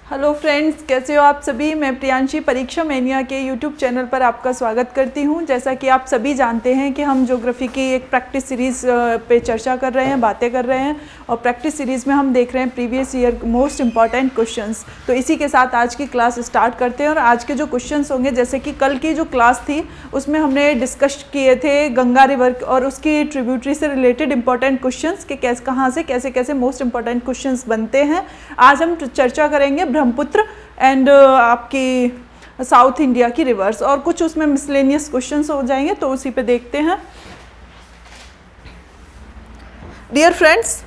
Hello friends, कैसे हो आप सभी। मैं प्रियांशी परीक्षा मैनिया के यूट्यूब चैनल पर आपका स्वागत करती हूं। जैसा कि आप सभी जानते हैं कि हम ज्योग्राफी की एक प्रैक्टिस सीरीज़ पे चर्चा कर रहे हैं, बातें कर रहे हैं और प्रैक्टिस सीरीज़ में हम देख रहे हैं previous year most important questions. तो इसी के साथ आज की क्लास स्टार्ट करते हैं और आज के जो क्वेश्चंस होंगे, जैसे कि कल की जो क्लास थी उसमें हमने डिस्कस किए थे गंगा रिवर और उसकी ट्रिब्यूटरी से रिलेटेड इंपॉर्टेंट क्वेश्चंस के कहाँ से कैसे कैसे मोस्ट इंपॉर्टेंट क्वेश्चंस बनते हैं। आज हम चर्चा करेंगे ब्रह्मपुत्र एंड आपकी साउथ इंडिया की रिवर्स और कुछ उसमें मिसलेनियस क्वेश्चंस हो जाएंगे, तो उसी पे देखते हैं। डियर फ्रेंड्स,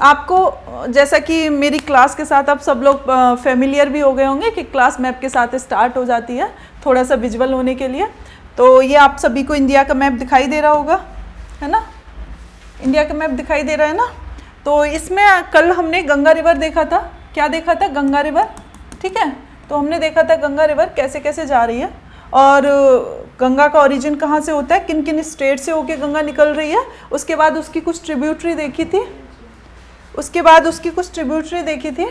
आपको जैसा कि मेरी क्लास के साथ आप सब लोग फेमिलियर भी हो गए होंगे कि क्लास मैप के साथ स्टार्ट हो जाती है, थोड़ा सा विजुअल होने के लिए। तो ये आप सभी को इंडिया का मैप दिखाई दे रहा होगा, है ना। इंडिया का मैप दिखाई दे रहा है ना। तो इसमें कल हमने गंगा रिवर देखा था। क्या देखा था? गंगा रिवर, ठीक है। तो हमने देखा था गंगा रिवर कैसे कैसे जा रही है और गंगा का ओरिजिन कहाँ से होता है, किन किन स्टेट से होके गंगा निकल रही है। उसके बाद उसकी कुछ ट्रिब्यूटरी देखी थी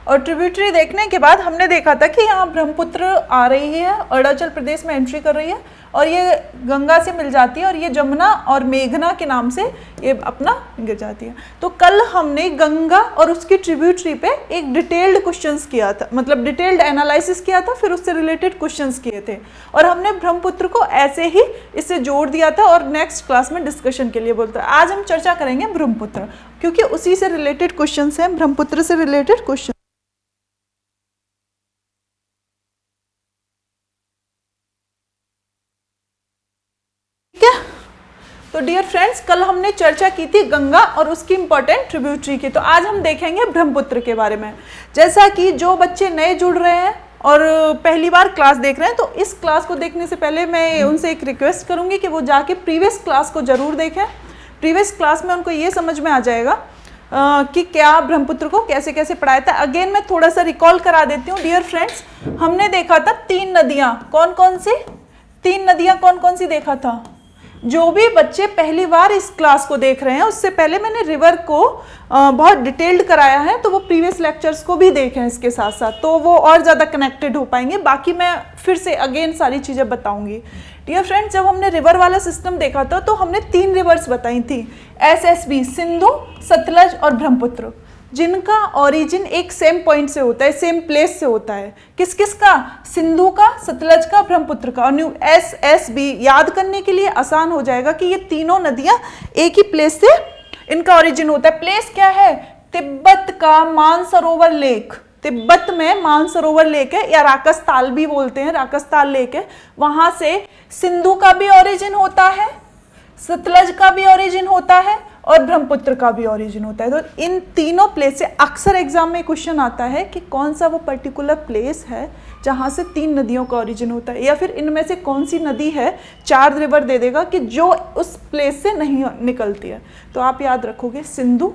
और ट्रिब्यूटरी देखने के बाद हमने देखा था कि यहाँ ब्रह्मपुत्र आ रही है, अरुणाचल प्रदेश में एंट्री कर रही है और ये गंगा से मिल जाती है और ये जमुना और मेघना के नाम से ये अपना गिर जाती है। तो कल हमने गंगा और उसकी ट्रिब्यूटरी पे एक डिटेल्ड क्वेश्चंस किया था, मतलब डिटेल्ड एनालिसिस किया था, फिर उससे रिलेटेड क्वेश्चंस किए थे और हमने ब्रह्मपुत्र को ऐसे ही इससे जोड़ दिया था और नेक्स्ट क्लास में डिस्कशन के लिए बोलता है। आज हम चर्चा करेंगे ब्रह्मपुत्र, क्योंकि उसी से रिलेटेड क्वेश्चन हैं, ब्रह्मपुत्र से रिलेटेड क्वेश्चन। तो डियर फ्रेंड्स, कल हमने चर्चा की थी गंगा और उसकी इंपॉर्टेंट ट्रिब्यूटरी की। तो आज हम देखेंगे ब्रह्मपुत्र के बारे में। जैसा कि जो बच्चे नए जुड़ रहे हैं और पहली बार क्लास देख रहे हैं, तो इस क्लास को देखने से पहले मैं उनसे एक रिक्वेस्ट करूंगी कि वो जाके प्रीवियस क्लास को जरूर देखें। प्रीवियस क्लास में उनको ये समझ में आ जाएगा कि क्या ब्रह्मपुत्र को कैसे कैसे पढ़ाया था। अगेन मैं थोड़ा सा रिकॉल करा देती हूँ। डियर फ्रेंड्स, हमने देखा था तीन नदियाँ, कौन कौन सी देखा था। जो भी बच्चे पहली बार इस क्लास को देख रहे हैं, उससे पहले मैंने रिवर को बहुत डिटेल्ड कराया है, तो वो प्रीवियस लेक्चर्स को भी देखें इसके साथ साथ, तो वो और ज़्यादा कनेक्टेड हो पाएंगे। बाकी मैं फिर से अगेन सारी चीज़ें बताऊंगी। डियर फ्रेंड्स, जब हमने रिवर वाला सिस्टम देखा था तो हमने तीन रिवर्स बताई थी, SSB, सिंधु, सतलज और ब्रह्मपुत्र, जिनका ओरिजिन एक सेम पॉइंट से होता है, सेम प्लेस से होता है। किस किस का? सिंधु का, सतलज का, ब्रह्मपुत्र का। और SSB याद करने के लिए आसान हो जाएगा कि ये तीनों नदियां एक ही प्लेस से इनका ओरिजिन होता है। प्लेस क्या है? तिब्बत का मानसरोवर लेक, तिब्बत में मानसरोवर लेक है, या राकसताल भी बोलते हैं, राकसताल लेक है। वहां से सिंधु का भी ओरिजिन होता है, सतलज का भी ओरिजिन होता है और ब्रह्मपुत्र का भी ओरिजिन होता है। तो इन तीनों प्लेस से अक्सर एग्जाम में क्वेश्चन आता है कि कौन सा वो पर्टिकुलर प्लेस है जहाँ से तीन नदियों का ओरिजिन होता है, या फिर इनमें से कौन सी नदी है, 4 रिवर दे देगा कि जो उस प्लेस से नहीं निकलती है। तो आप याद रखोगे सिंधु,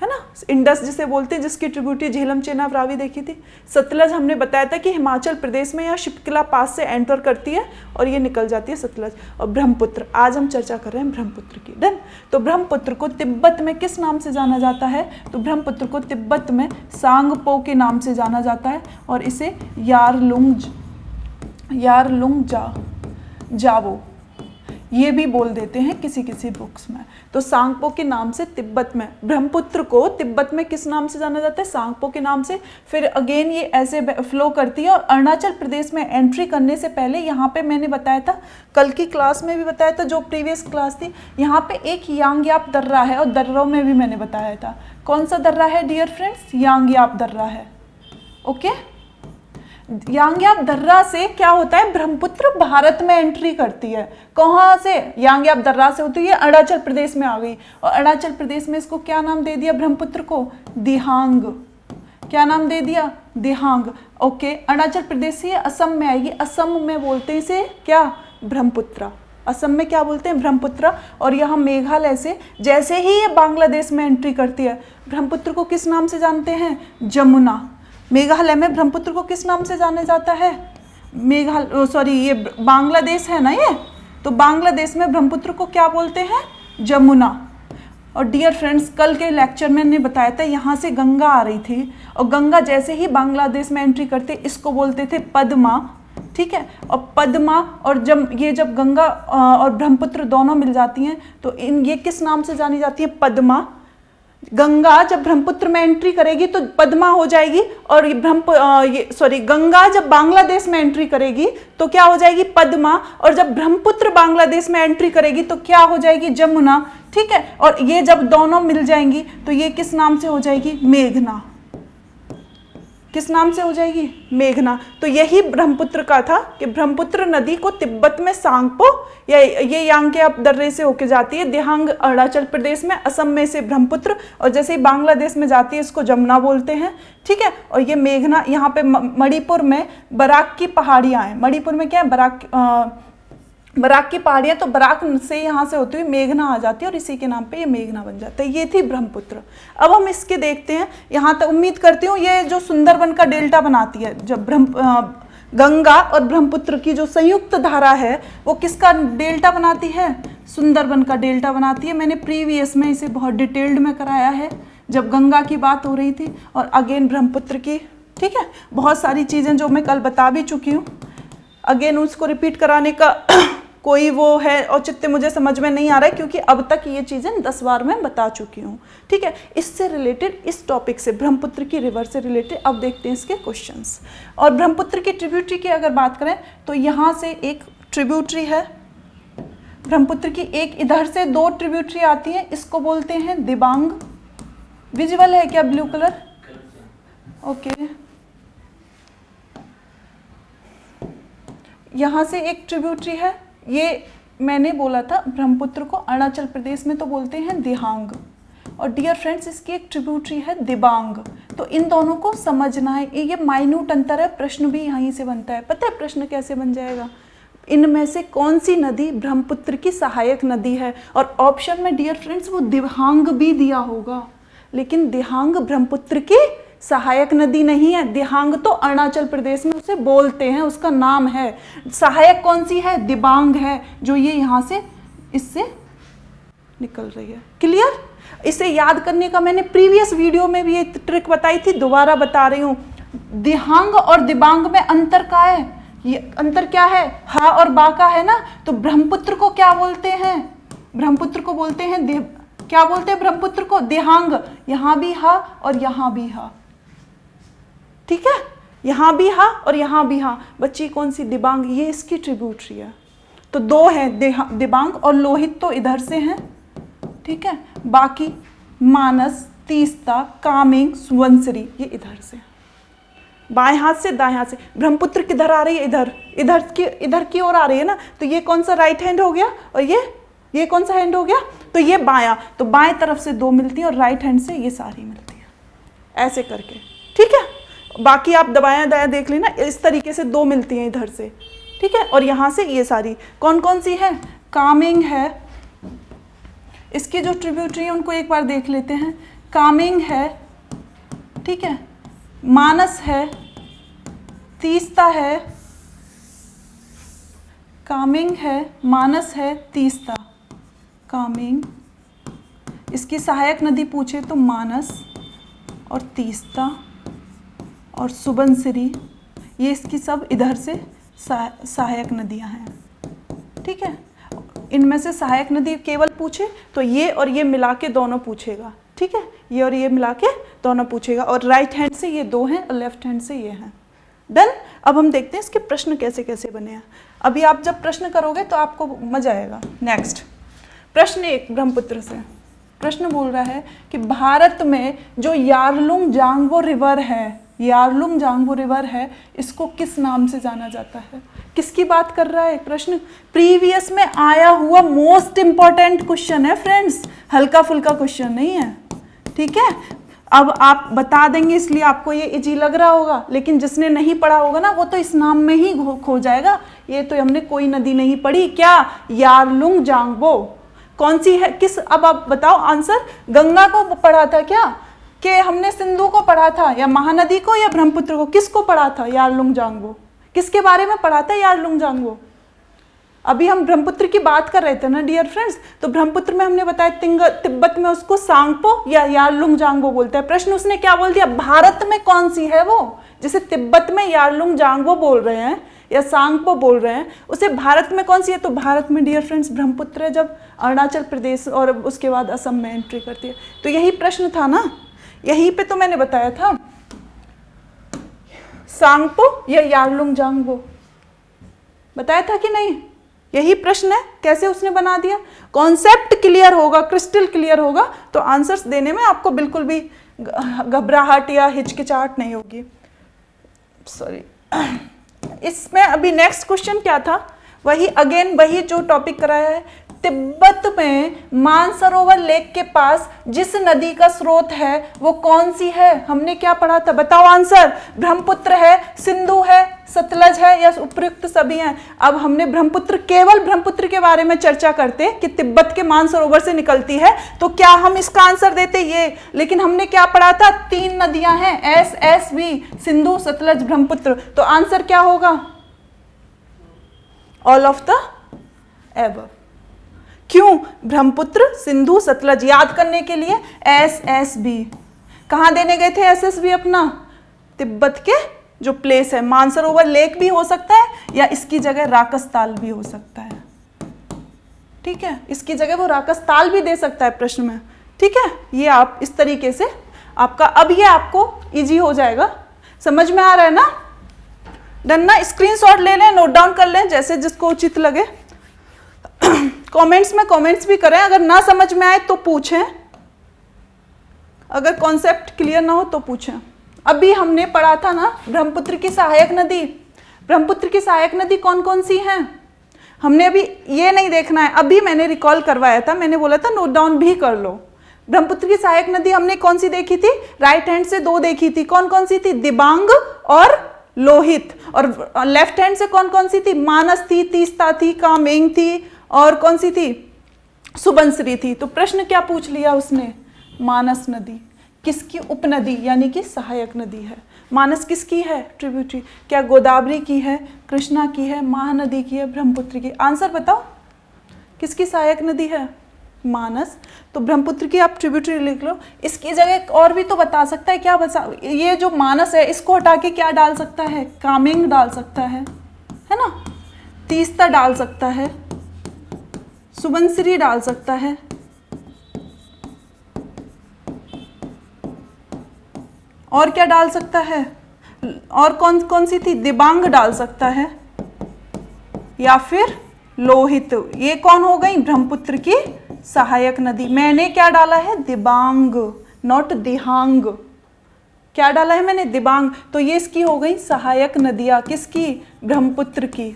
है ना, इंडस जिसे बोलते हैं, जिसकी ट्रिब्यूटरी झेलम चेनाब रावी देखी थी। सतलज हमने बताया था कि हिमाचल प्रदेश में या शिपकिला पास से एंटर करती है और ये निकल जाती है सतलज। और ब्रह्मपुत्र, आज हम चर्चा कर रहे हैं ब्रह्मपुत्र की। डन। तो ब्रह्मपुत्र को तिब्बत में किस नाम से जाना जाता है? तो ब्रह्मपुत्र को तिब्बत में सांगपो के नाम से जाना जाता है और इसे यारलुंग जावो ये भी बोल देते हैं किसी किसी बुक्स में। तो सांगपो के नाम से तिब्बत में, ब्रह्मपुत्र को तिब्बत में किस नाम से जाना जाता है? सांगपो के नाम से। फिर अगेन ये ऐसे फ्लो करती है और अरुणाचल प्रदेश में एंट्री करने से पहले यहाँ पे मैंने बताया था, कल की क्लास में भी बताया था, जो प्रीवियस क्लास थी, यहाँ पे एक यांग्याप दर्रा है और दर्रों में भी मैंने बताया था। कौन सा दर्रा है डियर फ्रेंड्स? यांग्याप दर्रा है। ओके, यांग्याप दर्रा से क्या होता है? ब्रह्मपुत्र भारत में एंट्री करती है। कहाँ से? यांग्याप दर्रा से होती है, अरुणाचल प्रदेश में आ गई और अरुणाचल प्रदेश में इसको क्या नाम दे दिया ब्रह्मपुत्र को? दिहांग। क्या नाम दे दिया? दिहांग। ओके, अरुणाचल प्रदेश से असम में आएगी, असम में बोलते हैं इसे क्या? ब्रह्मपुत्र। असम में क्या बोलते हैं? ब्रह्मपुत्र। और यहाँ मेघालय से जैसे ही ये बांग्लादेश में एंट्री करती है, ब्रह्मपुत्र को किस नाम से जानते हैं? जमुना। मेघालय में ब्रह्मपुत्र को किस नाम से जाना जाता है? ये बांग्लादेश है ना ये, तो बांग्लादेश में ब्रह्मपुत्र को क्या बोलते हैं? जमुना। और डियर फ्रेंड्स, कल के लेक्चर में मैंने बताया था यहाँ से गंगा आ रही थी, और गंगा जैसे ही बांग्लादेश में एंट्री करते इसको बोलते थे पद्मा, ठीक है। और पद्मा और जब गंगा और ब्रह्मपुत्र दोनों मिल जाती हैं तो ये किस नाम से जानी जाती है? पद्मा। गंगा जब ब्रह्मपुत्र में एंट्री करेगी तो पद्मा हो जाएगी, और गंगा जब बांग्लादेश में एंट्री करेगी तो क्या हो जाएगी? पद्मा। और जब ब्रह्मपुत्र बांग्लादेश में एंट्री करेगी तो क्या हो जाएगी? जमुना, ठीक है। और ये जब दोनों मिल जाएंगी तो ये किस नाम से हो जाएगी? मेघना। किस नाम से हो जाएगी? मेघना। तो यही ब्रह्मपुत्र का था कि ब्रह्मपुत्र नदी को तिब्बत में सांगपो या ये यांग आप दर्रे से होके जाती है, दिहांग अरुणाचल प्रदेश में, असम में से ब्रह्मपुत्र, और जैसे ही बांग्लादेश में जाती है इसको जमुना बोलते हैं, ठीक है। और ये मेघना यहाँ पे मणिपुर में बराक की पहाड़ियाँ हैं। मणिपुर में क्या है? बराक की पहाड़ियाँ, तो बराक से यहाँ से होती हुई मेघना आ जाती है और इसी के नाम पे ये मेघना बन जाता है। ये थी ब्रह्मपुत्र। अब हम इसके देखते हैं, यहाँ तक उम्मीद करती हूँ ये जो सुंदरबन का डेल्टा बनाती है, जब गंगा और ब्रह्मपुत्र की जो संयुक्त धारा है वो किसका डेल्टा बनाती है? सुंदरबन का डेल्टा बनाती है। मैंने प्रीवियस में इसे बहुत डिटेल्ड में कराया है जब गंगा की बात हो रही थी, और अगेन ब्रह्मपुत्र की, ठीक है। बहुत सारी चीज़ें जो मैं कल बता भी चुकी हूँ, अगेन उसको रिपीट कराने का कोई वो है औचित्य मुझे समझ में नहीं आ रहा है, क्योंकि अब तक ये चीज़ें 10 बार मैं बता चुकी हूँ, ठीक है। इससे रिलेटेड, इस टॉपिक से, ब्रह्मपुत्र की रिवर से रिलेटेड अब देखते हैं इसके क्वेश्चंस। और ब्रह्मपुत्र की ट्रिब्यूटरी की अगर बात करें तो यहाँ से एक ट्रिब्यूटरी है ब्रह्मपुत्र की, एक इधर से 2 ट्रिब्यूटरी आती हैं, इसको बोलते हैं दिबांग। विजुअल है क्या ब्लू कलर? ओके। यहाँ से एक ट्रिब्यूटरी है, ये मैंने बोला था ब्रह्मपुत्र को अरुणाचल प्रदेश में तो बोलते हैं दिहांग, और डियर फ्रेंड्स इसकी एक ट्रिब्यूटरी है दिबांग। तो इन दोनों को समझना है, ये माइन्यूट अंतर है, प्रश्न भी यहीं से बनता है। पता है प्रश्न कैसे बन जाएगा? इनमें से कौन सी नदी ब्रह्मपुत्र की सहायक नदी है? और ऑप्शन में डियर फ्रेंड्स वो दिहांग भी दिया होगा, लेकिन दिहांग ब्रह्मपुत्र की सहायक नदी नहीं है। दिहांग तो अरुणाचल प्रदेश में उसे बोलते हैं, उसका नाम है। सहायक कौन सी है? दिबांग है, जो ये यहाँ से इससे निकल रही है। क्लियर? इसे याद करने का मैंने प्रीवियस वीडियो में भी एक ट्रिक बताई थी, दोबारा बता रही हूँ। दिहांग और दिबांग में अंतर क्या है? ये अंतर क्या है? हा और बा का है ना। तो ब्रह्मपुत्र को क्या बोलते हैं? ब्रह्मपुत्र को बोलते हैं क्या बोलते हैं ब्रह्मपुत्र को? दिहांग। यहाँ भी हा और यहाँ भी हा, ठीक है। यहाँ भी हा और यहाँ भी हा। बच्ची कौन सी? दिबांग। ये इसकी ट्रिब्यूटरी है। तो 2 हैं दिबांग, और लोहित तो इधर से हैं, ठीक है। बाकी मानस, तीस्ता, कामेंग, सुवनसिरी ये इधर से, बाएं हाथ से दाएं हाथ से। ब्रह्मपुत्र किधर आ रही है? इधर की ओर आ रही है ना। तो ये कौन सा राइट हैंड हो गया, और ये कौन सा हैंड हो गया? तो ये बायां। तो बाएं तरफ से 2 मिलती है और राइट हैंड से ये सारी मिलती है, ऐसे करके, ठीक है। बाकी आप दबाया दाया देख लेना, इस तरीके से 2 मिलती हैं इधर से, ठीक है। और यहाँ से ये सारी कौन कौन सी है? कामेंग है, इसकी जो ट्रिब्यूटरी है उनको एक बार देख लेते हैं। कामेंग है, ठीक है, मानस है, तीस्ता है, कामेंग है, मानस है, तीस्ता, कामेंग। इसकी सहायक नदी पूछे तो मानस और तीस्ता और सुबनसिरी, ये इसकी सब इधर से सहायक नदियां हैं, ठीक है। इनमें से सहायक नदी केवल पूछे तो ये और ये मिला के दोनों पूछेगा, ठीक है। ये और ये मिला के दोनों पूछेगा, और राइट हैंड से ये 2 हैं और लेफ्ट हैंड से ये हैं। डन। अब हम देखते हैं इसके प्रश्न कैसे कैसे बने हैं। अभी आप जब प्रश्न करोगे तो आपको मजा आएगा। नेक्स्ट प्रश्न 1 ब्रह्मपुत्र से प्रश्न बोल रहा है कि भारत में जो यारलुंग जांगबो रिवर है, यारलुंग जांगबो रिवर है, इसको किस नाम से जाना जाता है? किसकी बात कर रहा है प्रश्न? प्रीवियस में आया हुआ मोस्ट इंपॉर्टेंट क्वेश्चन है फ्रेंड्स, हल्का फुल्का क्वेश्चन नहीं है, ठीक है। अब आप बता देंगे इसलिए आपको ये इजी लग रहा होगा, लेकिन जिसने नहीं पढ़ा होगा ना वो तो इस नाम में ही खो जाएगा। ये तो हमने कोई नदी नहीं पढ़ी, क्या? यारलुंग जांगबो कौन सी है? किस? अब आप बताओ आंसर। गंगा को पढ़ा था क्या, कि हमने सिंधु को पढ़ा था, या महानदी को, या ब्रह्मपुत्र को? किसको पढ़ा था? यारलुंग जांगबो। किसके बारे में पढ़ा था यारलुंग जांगबो? अभी हम ब्रह्मपुत्र की बात कर रहे थे ना डियर फ्रेंड्स, तो ब्रह्मपुत्र में हमने बताया तिब्बत में उसको सांगपो या यारलुंगजांगबो बोलते हैं। प्रश्न उसने क्या बोल दिया, भारत में कौन सी है वो, जैसे तिब्बत में यारलुंगजांगबो बोल रहे हैं या सांगपो बोल रहे हैं, उसे भारत में कौन सी है, तो भारत में डियर फ्रेंड्स ब्रह्मपुत्र है, जब अरुणाचल प्रदेश और उसके बाद असम में एंट्री करती है। तो यही प्रश्न था ना, यहीं पे तो मैंने बताया था सांगपो या यारलुंगजांगबो, बताया था कि नहीं, यही प्रश्न है। कैसे उसने बना दिया, कॉन्सेप्ट क्लियर होगा, क्रिस्टल क्लियर होगा तो आंसर्स देने में आपको बिल्कुल भी घबराहट या हिचकिचाहट नहीं होगी। सॉरी, इसमें अभी नेक्स्ट क्वेश्चन क्या था, वही अगेन वही जो टॉपिक कराया है, तिब्बत में मानसरोवर लेक के पास जिस नदी का स्रोत है वो कौन सी है, हमने क्या पढ़ा था, बताओ आंसर, ब्रह्मपुत्र है, सिंधु है, सतलज है या उपयुक्त सभी हैं। अब हमने ब्रह्मपुत्र, केवल ब्रह्मपुत्र के बारे में चर्चा करते कि तिब्बत के मानसरोवर से निकलती है, तो क्या हम इसका आंसर देते ये, लेकिन हमने क्या पढ़ा था, 3 नदियां हैं, SSB, सिंधु, सतलज, ब्रह्मपुत्र, तो आंसर क्या होगा, ऑल ऑफ द एबव। क्यों, ब्रह्मपुत्र, सिंधु, सतलज, याद करने के लिए SSB, कहाँ देने गए थे SSB अपना, तिब्बत के जो प्लेस है, मानसरोवर लेक भी हो सकता है या इसकी जगह राकसताल भी हो सकता है, ठीक है, इसकी जगह वो राकसताल भी दे सकता है प्रश्न में, ठीक है। ये आप इस तरीके से आपका, अब ये आपको इजी हो जाएगा, समझ में आ रहा है ना, डन ना, स्क्रीनशॉट ले लें, नोट डाउन कर लें, जैसे जिसको उचित लगे। कमेंट्स में कमेंट्स भी करें, अगर ना समझ में आए तो पूछें, अगर कॉन्सेप्ट क्लियर ना हो तो पूछें। अभी हमने पढ़ा था ना ब्रह्मपुत्र की सहायक नदी, ब्रह्मपुत्र की सहायक नदी कौन कौन सी हैं, हमने अभी ये नहीं देखना है, अभी मैंने रिकॉल करवाया था, मैंने बोला था नोट डाउन भी कर लो। ब्रह्मपुत्र की सहायक नदी हमने कौन सी देखी थी, राइट हैंड से 2 देखी थी, कौन कौन सी थी, दिबांग और लोहित, और लेफ्ट हैंड से कौन कौन सी थी, मानस थी, तीस्ता थी, कामेंग थी, और कौन सी थी, सुबनसिरी थी। तो प्रश्न क्या पूछ लिया उसने, मानस नदी किसकी उपनदी यानी कि सहायक नदी है, मानस किसकी है, ट्रिब्यूटरी, क्या गोदावरी की है, कृष्णा की है, महानदी की है, ब्रह्मपुत्र की, आंसर बताओ, किसकी सहायक नदी है, मानस, तो ब्रह्मपुत्र की आप ट्रिब्यूटरी लिख लो। इसकी जगह और भी तो बता सकता है, क्या बता, ये जो मानस है इसको हटा के क्या डाल सकता है, कामेंग डाल सकता है ना, तीस्ता डाल सकता है, सुबनसिरी डाल सकता है, और क्या डाल सकता है, और कौन कौन सी थी, दिबांग डाल सकता है या फिर लोहित, ये कौन हो गई, ब्रह्मपुत्र की सहायक नदी। मैंने क्या डाला है, दिबांग, नॉट दिहांग, क्या डाला है मैंने, दिबांग, तो ये इसकी हो गई सहायक नदियां, किसकी, ब्रह्मपुत्र की,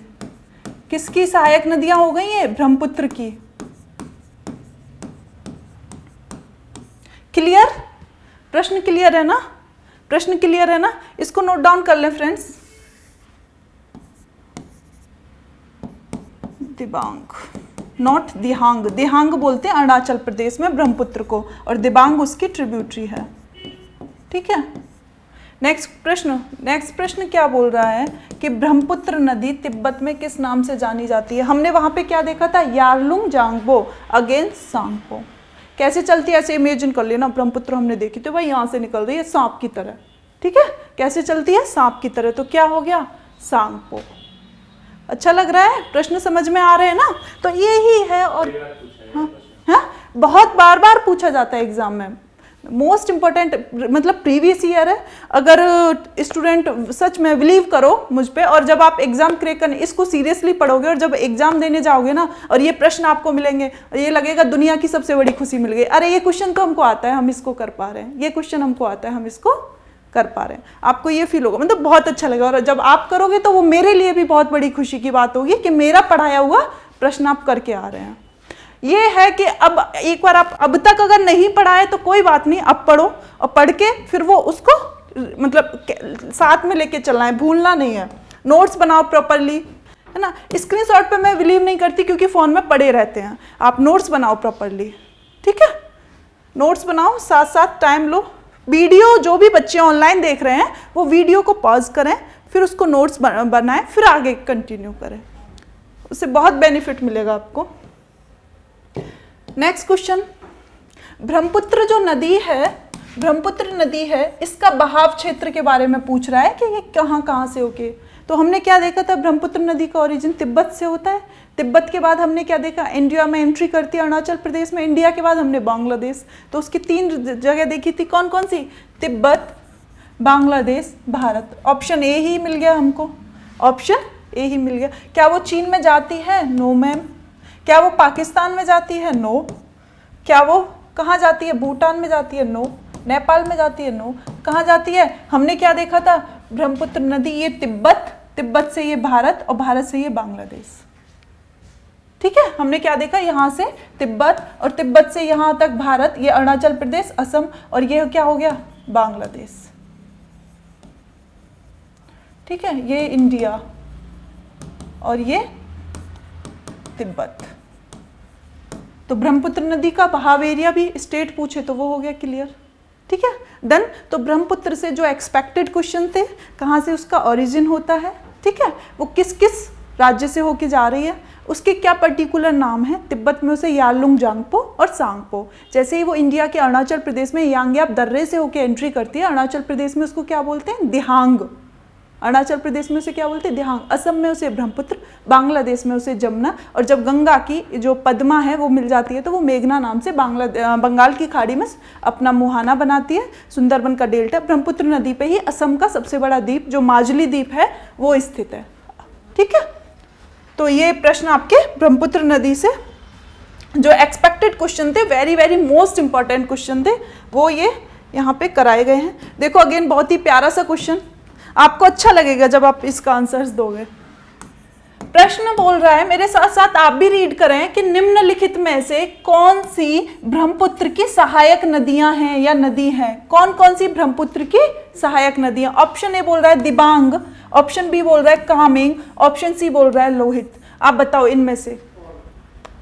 किसकी सहायक नदियां हो गई ये, ब्रह्मपुत्र की। क्लियर, प्रश्न क्लियर है ना, प्रश्न क्लियर है ना, इसको नोट डाउन कर लें फ्रेंड्स, दिबांग, नॉट दिहांग, दिहांग बोलते हैं अरुणाचल प्रदेश में ब्रह्मपुत्र को, और दिबांग उसकी ट्रिब्यूटरी है, ठीक है। नेक्स्ट प्रश्न क्या बोल रहा है कि ब्रह्मपुत्र नदी तिब्बत में किस नाम से जानी जाती है। हमने वहां पे क्या देखा था, यारलुंगजांगबो अगेंस्ट सांगपो, कैसे चलती है ऐसे इमेजिन कर लेना, ब्रह्मपुत्र हमने देखी तो भाई यहाँ से निकल रही है सांप की तरह, ठीक है, कैसे चलती है, सांप की तरह, तो क्या हो गया, सांगपो। अच्छा लग रहा है, प्रश्न समझ में आ रहे हैं ना, तो ये ही है। और हाँ, बहुत बार बार पूछा जाता है एग्जाम में, मोस्ट इंपॉर्टेंट, मतलब प्रीवियस ईयर है। अगर स्टूडेंट, सच में बिलीव करो मुझ पे, और जब आप एग्जाम क्रैक करने, इसको सीरियसली पढ़ोगे और जब एग्जाम देने जाओगे ना और ये प्रश्न आपको मिलेंगे, ये लगेगा दुनिया की सबसे बड़ी खुशी मिल गई, अरे ये क्वेश्चन तो हमको आता है, हम इसको कर पा रहे हैं, ये क्वेश्चन हमको आता है, हम इसको कर पा रहे हैं, आपको ये फील होगा, मतलब बहुत अच्छा लगेगा। और जब आप करोगे तो वो मेरे लिए भी बहुत बड़ी खुशी की बात होगी कि मेरा पढ़ाया हुआ प्रश्न आप करके आ रहे हैं। ये है कि अब एक बार आप अब तक अगर नहीं पढ़ा है तो कोई बात नहीं, अब पढ़ो और पढ़ के फिर वो उसको मतलब साथ में लेके चलना है, भूलना नहीं है। नोट्स बनाओ प्रॉपरली, है ना। स्क्रीनशॉट पे मैं बिलीव नहीं करती क्योंकि फ़ोन में पड़े रहते हैं, आप नोट्स बनाओ प्रॉपरली, ठीक है। नोट्स बनाओ, साथ साथ टाइम लो। वीडियो जो भी बच्चे ऑनलाइन देख रहे हैं वो वीडियो को पॉज करें, फिर उसको नोट्स बनाएं, फिर आगे कंटिन्यू करें। उससे बहुत बेनिफिट मिलेगा आपको। नेक्स्ट क्वेश्चन, ब्रह्मपुत्र जो नदी है, ब्रह्मपुत्र नदी है, इसका बहाव क्षेत्र के बारे में पूछ रहा है कि ये कहाँ से होके। तो हमने क्या देखा था, ब्रह्मपुत्र नदी का ओरिजिन तिब्बत से होता है। तिब्बत के बाद हमने क्या देखा, इंडिया में एंट्री करती है अरुणाचल प्रदेश में। इंडिया के बाद हमने बांग्लादेश। तो उसकी 3 जगह देखी थी, कौन कौन सी, तिब्बत, बांग्लादेश, भारत। ऑप्शन ए ही मिल गया हमको, ऑप्शन ए ही मिल गया। क्या वो चीन में जाती है, नो मैम। क्या वो पाकिस्तान में जाती है, नो। क्या वो कहाँ जाती है, भूटान में जाती है, नो। नेपाल में जाती है, नो। कहाँ जाती है, हमने क्या देखा था, ब्रह्मपुत्र नदी ये तिब्बत, तिब्बत से ये भारत और भारत से ये बांग्लादेश। ठीक है, हमने क्या देखा, यहाँ से तिब्बत और तिब्बत से यहाँ तक भारत, ये अरुणाचल प्रदेश, असम, और ये क्या हो गया, बांग्लादेश। ठीक है, ये इंडिया और ये तिब्बत। तो ब्रह्मपुत्र नदी का बहाव एरिया भी स्टेट पूछे तो वो हो गया क्लियर। ठीक है, डन। तो ब्रह्मपुत्र से जो एक्सपेक्टेड क्वेश्चन थे, कहाँ से उसका ओरिजिन होता है, ठीक है, वो किस किस राज्य से होके जा रही है, उसके क्या पर्टिकुलर नाम है। तिब्बत में उसे यारलुंग जांगपो और सांगपो। जैसे ही वो इंडिया के अरुणाचल प्रदेश में यांग्याप दर्रे से होके एंट्री करती है, अरुणाचल प्रदेश में उसको क्या बोलते हैं, दिहांग। अरुणाचल प्रदेश में उसे क्या बोलते हैं, दिहांग। असम में उसे ब्रह्मपुत्र, बांग्लादेश में उसे जमुना, और जब गंगा की जो पद्मा है वो मिल जाती है तो वो मेघना नाम से बंगाल की खाड़ी में अपना मुहाना बनाती है। सुंदरबन का डेल्टा, ब्रह्मपुत्र नदी पे ही असम का सबसे बड़ा द्वीप जो माजुली द्वीप है वो स्थित है। ठीक है, तो ये प्रश्न आपके ब्रह्मपुत्र नदी से जो एक्सपेक्टेड क्वेश्चन थे, very very most important question थे, वो ये यहाँ पे कराए गए हैं। देखो अगेन बहुत ही प्यारा सा क्वेश्चन, आपको अच्छा लगेगा जब आप इसका आंसर्स दोगे। प्रश्न बोल रहा है, मेरे साथ साथ आप भी रीड करें, कि निम्नलिखित में से कौन सी ब्रह्मपुत्र की सहायक नदियां हैं या नदी है। कौन कौन सी ब्रह्मपुत्र की सहायक नदियां। ऑप्शन ए बोल रहा है दिबांग, ऑप्शन बी बोल रहा है कामेंग, ऑप्शन सी बोल रहा है लोहित। आप बताओ इनमें से।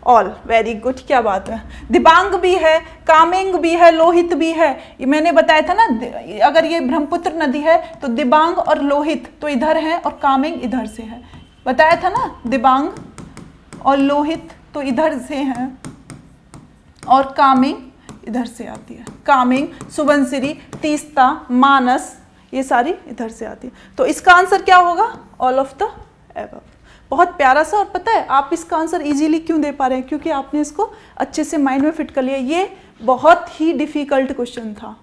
ऑल, वेरी गुड, क्या बात है। दिबांग भी है, कामेंग भी है, लोहित भी है। ये मैंने बताया था ना, अगर ये ब्रह्मपुत्र नदी है तो दिबांग और लोहित तो इधर है और कामेंग इधर से है। बताया था ना, दिबांग और लोहित तो इधर से हैं और कामेंग इधर से आती है। कामेंग, सुबनसिरी, तीस्ता, मानस, ये सारी इधर से आती है। तो इसका आंसर क्या होगा, ऑल ऑफ द एबव। बहुत प्यारा सा, और पता है आप इसका आंसर इजीली क्यों दे पा रहे हैं, क्योंकि आपने इसको अच्छे से माइंड में फिट कर लिया। ये बहुत ही डिफिकल्ट क्वेश्चन था।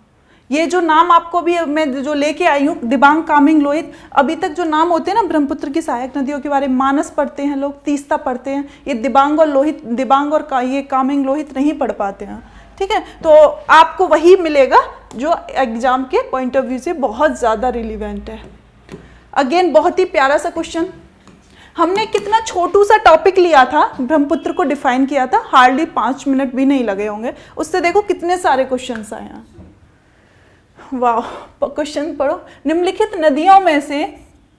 ये जो नाम आपको भी मैं जो लेके आई हूँ, दिबांग, कामेंग, लोहित, अभी तक जो नाम होते हैं ना ब्रह्मपुत्र की सहायक नदियों के बारे में, मानस पढ़ते हैं लोग, तीस्ता पढ़ते हैं, ये दिबांग और लोहित, दिबांग और ये कामेंग, लोहित नहीं पढ़ पाते हैं। ठीक है, तो आपको वही मिलेगा जो एग्जाम के पॉइंट ऑफ व्यू से बहुत ज़्यादा रिलीवेंट है। अगेन बहुत ही प्यारा सा क्वेश्चन। हमने कितना छोटू सा टॉपिक लिया था, ब्रह्मपुत्र को डिफाइन किया था, हार्डली 5 मिनट भी नहीं लगे होंगे, उससे देखो कितने सारे क्वेश्चंस आए हैं। वाह, क्वेश्चन पढ़ो। निम्नलिखित नदियों में से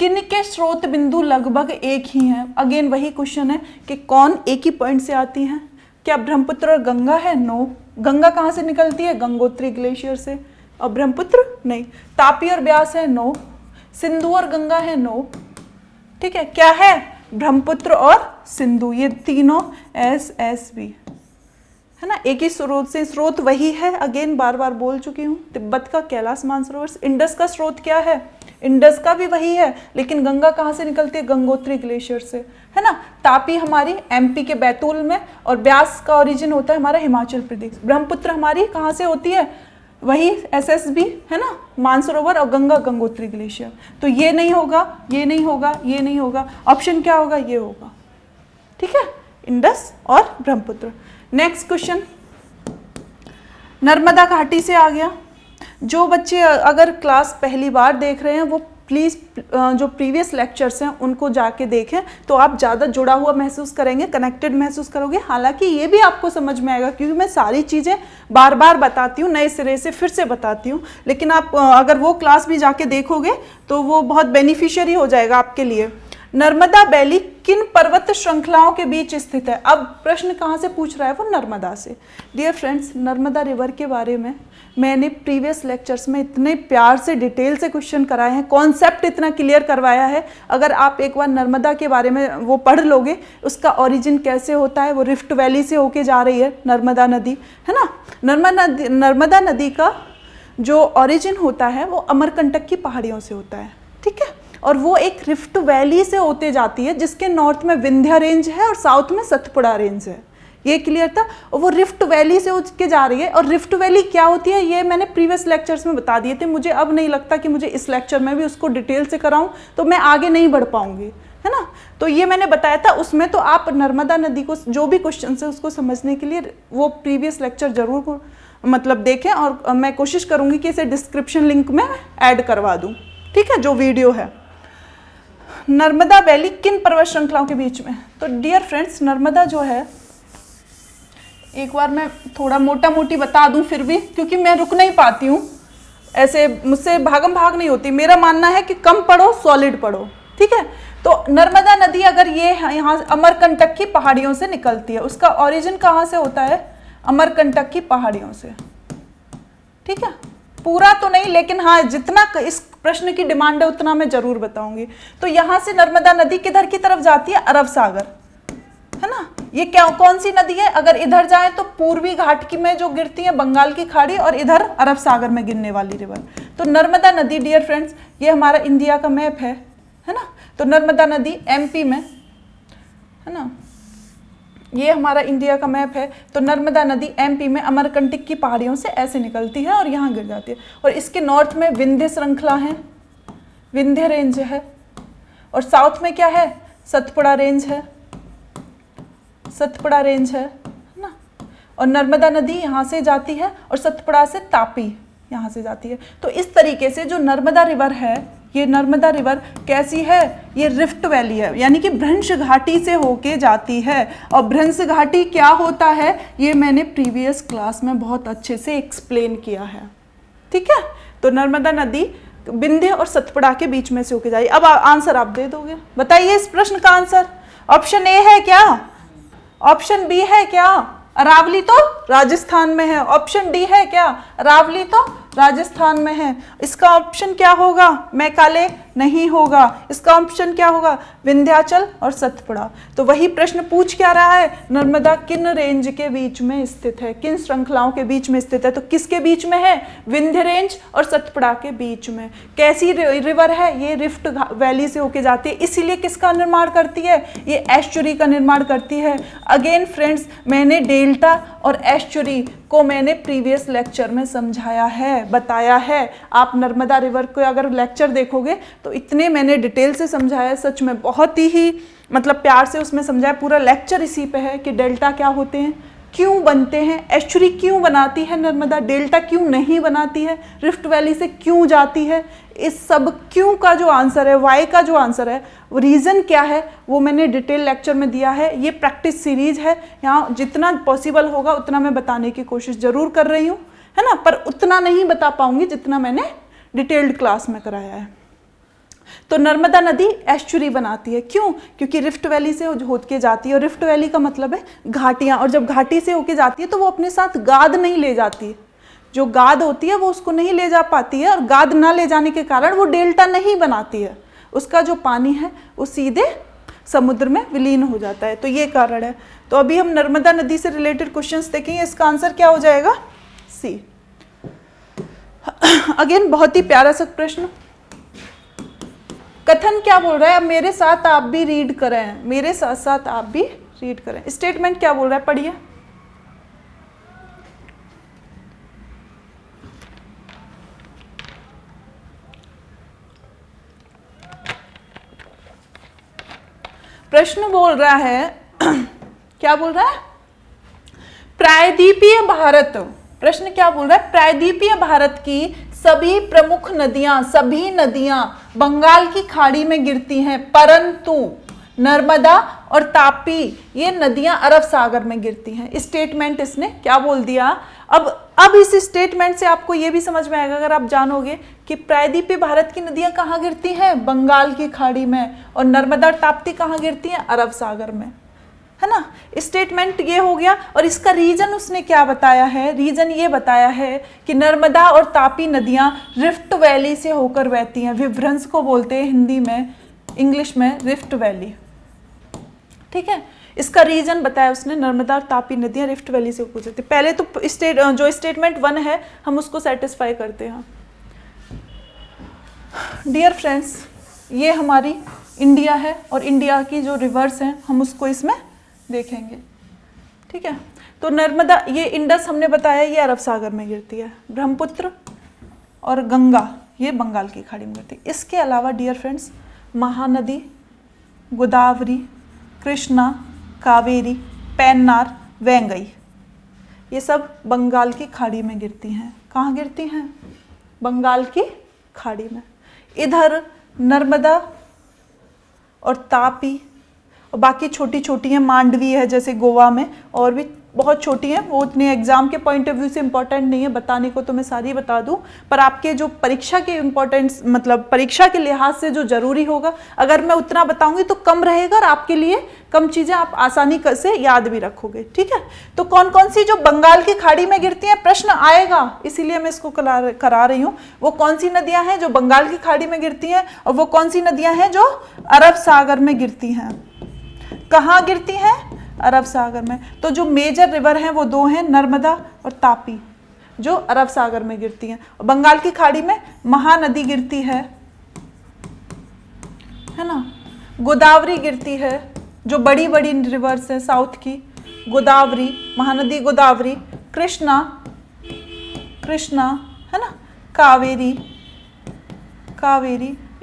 किन के स्रोत बिंदु लगभग एक ही हैं। अगेन वही क्वेश्चन है कि कौन एक ही पॉइंट से आती हैं। क्या ब्रह्मपुत्र और गंगा है, नो। गंगा कहाँ से निकलती है, गंगोत्री ग्लेशियर से, और ब्रह्मपुत्र नहीं। तापी और ब्यास है, नो। सिंधु और गंगा है, नो। ठीक है, क्या है, ब्रह्मपुत्र और सिंधु, ये तीनों SSB है ना, एक ही स्रोत से। स्रोत वही है, अगेन बार बार बोल चुकी हूँ, तिब्बत का कैलाश मानसरोवर। इंडस का स्रोत क्या है, इंडस का भी वही है, लेकिन गंगा कहाँ से निकलती है, गंगोत्री ग्लेशियर से, है ना। तापी हमारी MP के बैतूल में, और ब्यास का ओरिजिन होता है हमारा हिमाचल प्रदेश। ब्रह्मपुत्र हमारी कहाँ से होती है, वही SSB है ना, मानसरोवर, और गंगा गंगोत्री ग्लेशियर। तो ये नहीं होगा, ये नहीं होगा, ये नहीं होगा, ऑप्शन क्या होगा, ये होगा। ठीक है, इंडस और ब्रह्मपुत्र। नेक्स्ट क्वेश्चन, नर्मदा घाटी से आ गया। जो बच्चे अगर क्लास पहली बार देख रहे हैं वो प्लीज़ जो प्रीवियस लेक्चर्स हैं उनको जाके देखें, तो आप ज़्यादा जुड़ा हुआ महसूस करेंगे, कनेक्टेड महसूस करोगे। हालांकि ये भी आपको समझ में आएगा, क्योंकि मैं सारी चीज़ें बार बार बताती हूँ, नए सिरे से फिर से बताती हूँ, लेकिन आप अगर वो क्लास भी जाके देखोगे तो वो बहुत बेनिफिशियरी हो जाएगा आपके लिए। नर्मदा वैली किन पर्वत श्रृंखलाओं के बीच स्थित है? अब प्रश्न कहाँ से पूछ रहा है? वो नर्मदा से। डियर फ्रेंड्स, नर्मदा रिवर के बारे में मैंने प्रीवियस लेक्चर्स में इतने प्यार से डिटेल से क्वेश्चन कराए हैं, कॉन्सेप्ट इतना क्लियर करवाया है। अगर आप एक बार नर्मदा के बारे में वो पढ़ लोगे, उसका ओरिजिन कैसे होता है, वो रिफ्ट वैली से होके जा रही है नर्मदा नदी, है ना। नर्मदा नदी का जो ओरिजिन होता है वो अमरकंटक की पहाड़ियों से होता है, ठीक है। और वो एक रिफ्ट वैली से होते जाती है, जिसके नॉर्थ में विंध्य रेंज है और साउथ में सतपुड़ा रेंज है। ये क्लियर था। और वो रिफ्ट वैली से उठ के जा रही है। और रिफ्ट वैली क्या होती है ये मैंने प्रीवियस लेक्चर्स में बता दिए थे। मुझे अब नहीं लगता कि मुझे इस लेक्चर में भी उसको डिटेल से कराऊं, तो मैं आगे नहीं बढ़ पाऊंगी, है ना। तो ये मैंने बताया था उसमें। तो आप नर्मदा नदी को जो भी क्वेश्चन है उसको समझने के लिए वो प्रीवियस लेक्चर जरूर मतलब देखें, और मैं कोशिश करूंगी कि इसे डिस्क्रिप्शन लिंक में ऐड करवा दूं, ठीक है, जो वीडियो है। नर्मदा वैली किन पर्वत श्रृंखलाओं के बीच में? तो डियर फ्रेंड्स, नर्मदा जो है, एक बार मैं थोड़ा मोटा मोटी बता दूं फिर भी, क्योंकि मैं रुक नहीं पाती हूँ, ऐसे मुझसे भागम भाग नहीं होती। मेरा मानना है कि कम पढ़ो, सॉलिड पढ़ो, ठीक है। तो नर्मदा नदी अगर ये यहाँ अमरकंटक की पहाड़ियों से निकलती है, उसका ओरिजिन कहाँ से होता है? अमरकंटक की पहाड़ियों से, ठीक है। पूरा तो नहीं, लेकिन हाँ जितना इस प्रश्न की डिमांड है उतना मैं जरूर बताऊंगी। तो यहाँ से नर्मदा नदी किधर की तरफ जाती है? अरब सागर, है ना। ये क्या कौन सी नदी है? अगर इधर जाए तो पूर्वी घाट की में जो गिरती है बंगाल की खाड़ी, और इधर अरब सागर में गिरने वाली रिवर। तो नर्मदा नदी डियर फ्रेंड्स, ये हमारा इंडिया का मैप है ना। तो नर्मदा नदी एमपी में, है ना, ये हमारा इंडिया का मैप है। तो नर्मदा नदी एमपी में अमरकंटक की पहाड़ियों से ऐसे निकलती है और यहाँ गिर जाती है। और इसके नॉर्थ में विंध्य श्रृंखला है, विंध्य रेंज है, और साउथ में क्या है? सतपुड़ा रेंज है, सतपुड़ा रेंज है ना। और नर्मदा नदी यहाँ से जाती है और सतपुड़ा से तापी यहाँ से जाती है। तो इस तरीके से जो नर्मदा रिवर है, ये नर्मदा रिवर कैसी है? ये रिफ्ट वैली है, यानी कि भ्रंश घाटी से होके जाती है। और भ्रंश घाटी क्या होता है ये मैंने प्रीवियस क्लास में बहुत अच्छे से एक्सप्लेन किया है, ठीक है। तो नर्मदा नदी विंध्य और सतपुड़ा के बीच में से होके जाएगी। अब आंसर आप दे दोगे, बताइए इस प्रश्न का आंसर। ऑप्शन ए है क्या? ऑप्शन बी है क्या? अरावली तो राजस्थान में है। ऑप्शन डी है क्या? अरावली तो राजस्थान में है। इसका ऑप्शन क्या होगा? मैकाले नहीं होगा। इसका ऑप्शन क्या होगा? विंध्याचल और सतपुड़ा। तो वही प्रश्न पूछ क्या रहा है? नर्मदा किन रेंज के बीच में स्थित है, किन श्रृंखलाओं के बीच में स्थित है? तो किसके बीच में है? विंध्य रेंज और सतपुड़ा के बीच में। कैसी रिवर है? ये रिफ्ट वैली से होके जाती है, इसीलिए किसका निर्माण करती है? ये एस्चुरी का निर्माण करती है। अगेन फ्रेंड्स, मैंने डेल्टा और एस्चुरी को मैंने प्रीवियस लेक्चर में समझाया है, बताया है। आप नर्मदा रिवर को अगर लेक्चर देखोगे तो इतने मैंने डिटेल से समझाया है, सच में बहुत ही मतलब प्यार से उसमें समझाया। पूरा लेक्चर इसी पे है कि डेल्टा क्या होते हैं, क्यों बनते हैं, एस्चुरी क्यों बनाती है नर्मदा, डेल्टा क्यों नहीं बनाती है, रिफ्ट वैली से क्यों जाती है। इस सब क्यों का जो आंसर है, वाई का जो आंसर है, वो रीज़न क्या है, वो मैंने डिटेल लेक्चर में दिया है। ये प्रैक्टिस सीरीज है, यहाँ जितना पॉसिबल होगा उतना मैं बताने की कोशिश ज़रूर कर रही हूँ, है ना। पर उतना नहीं बता पाऊँगी जितना मैंने डिटेल्ड क्लास में कराया है। तो नर्मदा नदी एस्चुरी बनाती है, क्यों? क्योंकि रिफ्ट वैली से होके के जाती है, और रिफ्ट वैली का मतलब है घाटियाँ। और जब घाटी से होके जाती है तो वो अपने साथ गाद नहीं ले जाती, जो गाद होती है वो उसको नहीं ले जा पाती है, और गाद ना ले जाने के कारण वो डेल्टा नहीं बनाती है। उसका जो पानी है वो सीधे समुद्र में विलीन हो जाता है। तो ये कारण है। तो अभी हम नर्मदा नदी से रिलेटेड क्वेश्चंस देखेंगे। इसका आंसर क्या हो जाएगा? सी। अगेन बहुत ही प्यारा सा प्रश्न। कथन क्या बोल रहा है? अब मेरे साथ आप भी रीड करें, मेरे साथ साथ आप भी रीड करें। स्टेटमेंट क्या बोल रहा है, पढ़िए। प्रश्न बोल रहा है क्या बोल रहा है? प्रायद्वीपीय भारत। प्रश्न क्या बोल रहा है? प्रायद्वीपीय भारत की सभी प्रमुख नदियां, सभी नदियां बंगाल की खाड़ी में गिरती हैं, परंतु नर्मदा और तापी ये नदियां अरब सागर में गिरती हैं। स्टेटमेंट इसने क्या बोल दिया? अब अब इस स्टेटमेंट से आपको ये भी समझ में आएगा अगर आप जानोगे कि प्रायद्वीपीय भारत की नदियां कहाँ गिरती हैं, बंगाल की खाड़ी में, और नर्मदा और ताप्ती कहाँ गिरती हैं, अरब सागर में, है ना। स्टेटमेंट ये हो गया। और इसका रीजन उसने क्या बताया है, रीजन ये बताया है कि नर्मदा और तापी नदियां रिफ्ट वैली से होकर बहती हैं। विभ्रंश को बोलते हैं हिंदी में, इंग्लिश में रिफ्ट वैली, ठीक है। इसका रीजन बताया उसने, नर्मदा और तापी नदियां रिफ्ट वैली से गुजरती। पहले तो जो स्टेटमेंट 1 है हम उसको सेटिस्फाई करते हैं। डियर फ्रेंड्स, ये हमारी इंडिया है और इंडिया की जो रिवर्स हैं हम उसको इसमें देखेंगे, ठीक है। तो नर्मदा, ये इंडस हमने बताया ये अरब सागर में गिरती है, ब्रह्मपुत्र और गंगा ये बंगाल की खाड़ी में गिरती है। इसके अलावा डियर फ्रेंड्स, महानदी, गोदावरी, कृष्णा, कावेरी, पेन्नार, वेंगई, ये सब बंगाल की खाड़ी में गिरती हैं। कहाँ गिरती हैं, बंगाल की खाड़ी में। इधर नर्मदा और तापी और बाकी छोटी छोटी हैं, मांडवी है जैसे गोवा में, और भी बहुत छोटी हैं, वो उतने एग्जाम के पॉइंट ऑफ व्यू से इंपॉर्टेंट नहीं है, बताने को तो मैं सारी बता दूं, पर आपके जो परीक्षा के इम्पोर्टेंस, मतलब परीक्षा के लिहाज से जो जरूरी होगा, अगर मैं उतना बताऊंगी तो कम रहेगा और आपके लिए कम चीज़ें आप आसानी से याद भी रखोगे, ठीक है। तो कौन कौन सी जो बंगाल की खाड़ी में गिरती हैं, प्रश्न आएगा, इसीलिए मैं इसको करा रही हूँ। वो कौन सी नदियाँ हैं जो बंगाल की खाड़ी में गिरती हैं, और वो कौन सी नदियाँ हैं जो अरब सागर में गिरती हैं। कहाँ गिरती हैं, अरब सागर में। तो जो मेजर रिवर हैं वो 2 हैं, नर्मदा और तापी, जो अरब सागर में गिरती हैं। और बंगाल की खाड़ी में महानदी गिरती है ना, गोदावरी गिरती है, जो बड़ी बड़ी रिवर्स है साउथ की, गोदावरी, महानदी गोदावरी, कृष्णा है ना, कावेरी,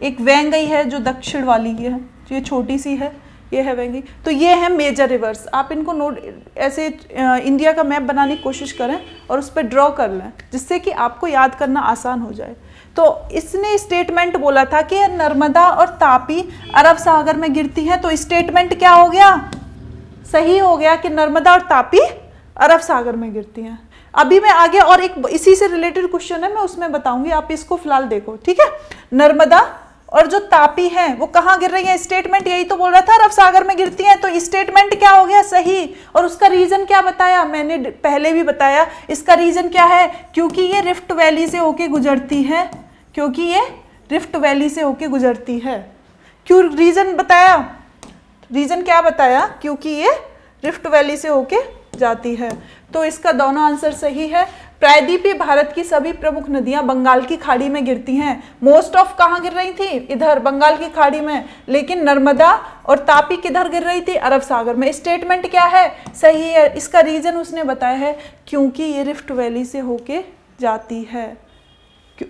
एक वेंगई है जो दक्षिण वाली है, ये छोटी सी है, ये है वेंगई। तो ये है मेजर रिवर्स। आप इनको नोट ऐसे इंडिया का मैप बनाने की कोशिश करें और उस पर ड्रॉ कर लें, जिससे कि आपको याद करना आसान हो जाए। तो इसने स्टेटमेंट बोला था कि नर्मदा और तापी अरब सागर में गिरती हैं, तो स्टेटमेंट क्या हो गया, सही हो गया कि नर्मदा और तापी अरब सागर में गिरती हैं। अभी मैं आगे और एक इसी से रिलेटेड क्वेश्चन है, मैं उसमें बताऊंगी, आप इसको फिलहाल देखो, ठीक है। नर्मदा और जो तापी हैं वो कहाँ गिर रही है, स्टेटमेंट यही तो बोल रहा था अरब सागर में गिरती हैं, तो स्टेटमेंट क्या हो गया, सही। और उसका रीजन क्या बताया, मैंने पहले भी बताया, इसका रीजन क्या है, क्योंकि ये रिफ्ट वैली से होके गुजरती है, क्योंकि ये रिफ्ट वैली से होके गुजरती है। क्यों रीजन बताया, रीजन क्या बताया, क्योंकि ये रिफ्ट वैली से होके जाती है। तो इसका दोनों आंसर सही है। प्रायद्वीपीय भारत की सभी प्रमुख नदियां बंगाल की खाड़ी में गिरती हैं। मोस्ट ऑफ कहाँ गिर रही थी, इधर बंगाल की खाड़ी में, लेकिन नर्मदा और तापी किधर गिर रही थी, अरब सागर में। स्टेटमेंट क्या है, सही है। इसका रीजन उसने बताया है, क्योंकि ये रिफ्ट वैली से होके जाती है।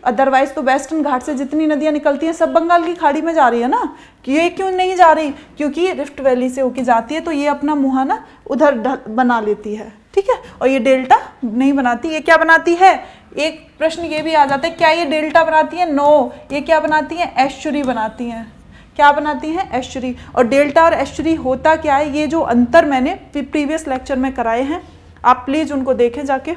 अदरवाइज तो वेस्टर्न घाट से जितनी नदियां निकलती हैं सब बंगाल की खाड़ी में जा रही है ना, ये क्यों नहीं जा रही, क्योंकि ये रिफ्ट वैली से होके जाती है, तो ये अपना मुहाना उधर बना लेती है, ठीक है। और ये डेल्टा नहीं बनाती, ये क्या बनाती है, एक प्रश्न ये भी आ जाता है, क्या ये डेल्टा बनाती है, नो, ये क्या बनाती है, एस्चुरी बनाती हैं। क्या बनाती हैं, एस्चुरी। और डेल्टा और एस्चुरी होता क्या है, ये जो अंतर मैंने प्रीवियस लेक्चर में कराए हैं, आप प्लीज उनको देखें जाके।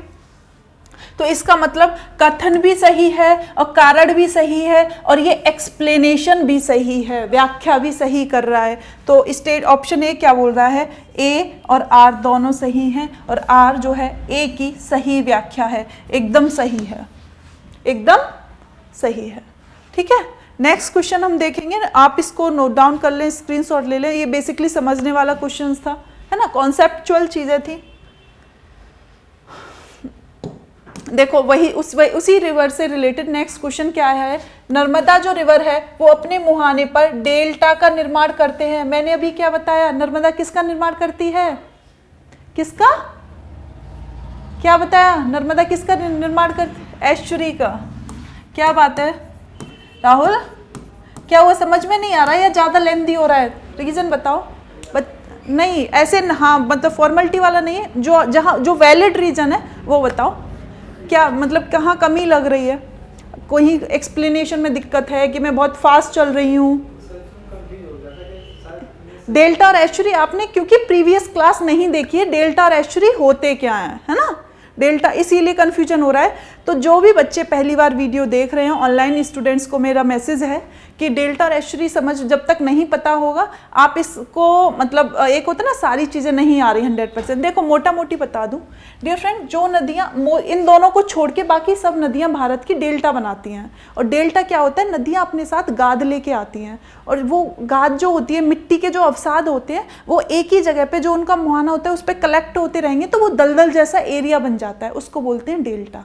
तो इसका मतलब कथन भी सही है और कारण भी सही है, और ये एक्सप्लेनेशन भी सही है, व्याख्या भी सही कर रहा है। तो स्टेट ऑप्शन ए क्या बोल रहा है, ए और आर दोनों सही हैं, और आर जो है ए की सही व्याख्या है, एकदम सही है, एकदम सही है, ठीक है। नेक्स्ट क्वेश्चन हम देखेंगे, आप इसको नोट डाउन कर लें, स्क्रीनशॉट ले लें। ये बेसिकली समझने वाला क्वेश्चन था, है ना, कॉन्सेप्चुअल चीजें थी। देखो उसी रिवर से रिलेटेड नेक्स्ट क्वेश्चन क्या है, नर्मदा जो रिवर है वो अपने मुहाने पर डेल्टा का निर्माण करते हैं। मैंने अभी क्या बताया, नर्मदा किसका निर्माण करती है, किसका, क्या बताया, नर्मदा किसका निर्माण करती है, एस्चुरी का। क्या बात है राहुल, क्या वो समझ में नहीं आ रहा है या ज़्यादा लेंथी हो रहा है, रीजन बताओ। नहीं ऐसे, हाँ मतलब फॉर्मेलिटी वाला नहीं है, जो वैलिड रीजन है वो बताओ, क्या मतलब कहाँ कमी लग रही है, कोई एक्सप्लेनेशन में दिक्कत है कि मैं बहुत फास्ट चल रही हूँ। डेल्टा और एस्चुरी आपने क्योंकि प्रीवियस क्लास नहीं देखी है, डेल्टा और एस्चुरी होते क्या है ना। डेल्टा, इसीलिए कन्फ्यूजन हो रहा है। तो जो भी बच्चे पहली बार वीडियो देख रहे हैं, ऑनलाइन स्टूडेंट्स को मेरा मैसेज है कि डेल्टा और एस्चुरी समझ जब तक नहीं पता होगा आप इसको, मतलब एक होता है ना सारी चीज़ें नहीं आ रही 100%। देखो मोटा मोटी बता दूं डियर फ्रेंड, जो नदियाँ इन दोनों को छोड़ के बाकी सब नदियाँ भारत की डेल्टा बनाती हैं। और डेल्टा क्या होता है, नदियाँ अपने साथ गाद लेके आती हैं, और वो गाद जो होती है, मिट्टी के जो अवसाद होते हैं, वो एक ही जगह पे जो उनका मुहाना होता है उस पर कलेक्ट होते रहेंगे, तो वो दलदल जैसा एरिया बन जाता है, उसको बोलते हैं डेल्टा।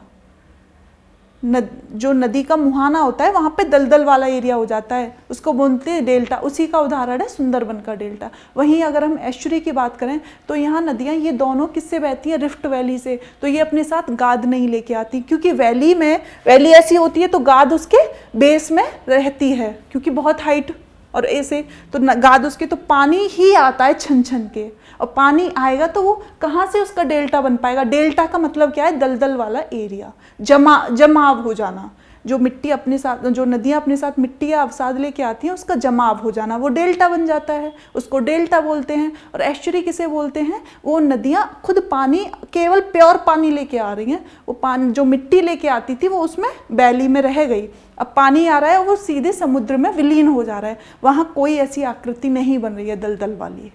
जो नदी का मुहाना होता है वहाँ पे दलदल वाला एरिया हो जाता है, उसको बोलते हैं डेल्टा। उसी का उदाहरण है सुंदरबन का डेल्टा। वहीं अगर हम एस्चुरी की बात करें तो यहाँ नदियाँ ये दोनों किससे बहती हैं, रिफ्ट वैली से। तो ये अपने साथ गाद नहीं लेके आती, क्योंकि वैली ऐसी होती है तो गाद उसके बेस में रहती है, क्योंकि बहुत हाइट और ऐसे तो गाद उसके, तो पानी ही आता है छन छन के, और पानी आएगा तो वो कहाँ से उसका डेल्टा बन पाएगा। डेल्टा का मतलब क्या है, दलदल वाला एरिया, जमाव हो जाना। जो मिट्टी अपने साथ, जो नदियाँ अपने साथ मिट्टी या अवसाद लेके आती हैं उसका जमाव हो जाना, वो डेल्टा बन जाता है, उसको डेल्टा बोलते हैं। और एस्चुरी किसे बोलते हैं, वो नदियाँ खुद पानी, केवल प्योर पानी लेके आ रही हैं। वो पानी जो मिट्टी लेके आती थी वो उसमें वैली में रह गई, अब पानी आ रहा है वो सीधे समुद्र में विलीन हो जा रहा है, वहाँ कोई ऐसी आकृति नहीं बन रही है दलदल वाली,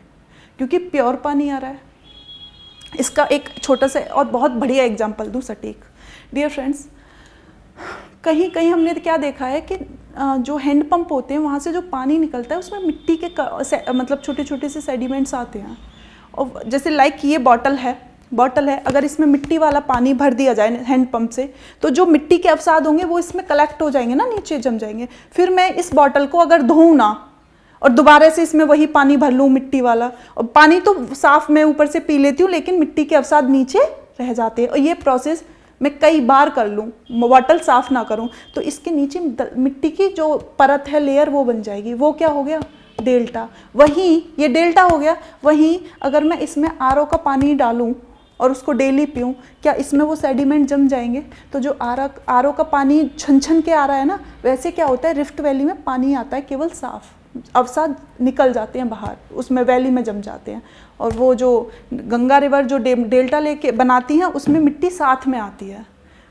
क्योंकि प्योर पानी आ रहा है। इसका एक छोटा सा और बहुत बढ़िया एग्जाम्पल दूँ सटीक। डियर फ्रेंड्स, कहीं कहीं हमने क्या देखा है कि जो हैंडपंप होते हैं वहाँ से जो पानी निकलता है उसमें मिट्टी के मतलब छोटे छोटे से सेडिमेंट्स आते हैं। और जैसे लाइक ये बॉटल है, अगर इसमें मिट्टी वाला पानी भर दिया जाए हैंडपंप से, तो जो मिट्टी के अवसाद होंगे वो इसमें कलेक्ट हो जाएंगे ना, नीचे जम जाएंगे। फिर मैं इस बॉटल को अगर धोऊँ ना और दोबारा से इसमें वही पानी भर लूँ मिट्टी वाला, और पानी तो साफ मैं ऊपर से पी लेती हूँ लेकिन मिट्टी के अवसाद नीचे रह जाते हैं। और ये प्रोसेस मैं कई बार कर लूँ, बॉटल साफ ना करूँ, तो इसके नीचे मिट्टी की जो परत है, लेयर, वो बन जाएगी। वो क्या हो गया, डेल्टा। वहीं ये डेल्टा हो गया। वहीं अगर मैं इसमें आरओ का पानी डालूं और उसको डेली पीऊं, क्या इसमें वो सेडिमेंट जम जाएंगे? तो जो आरओ का पानी छन छन के आ रहा है ना, वैसे क्या होता है, रिफ्ट वैली में पानी आता है केवल साफ, अवसाद निकल जाते हैं बाहर, उसमें वैली में जम जाते हैं। और वो जो गंगा रिवर जो डेल्टा लेके बनाती हैं उसमें मिट्टी साथ में आती है।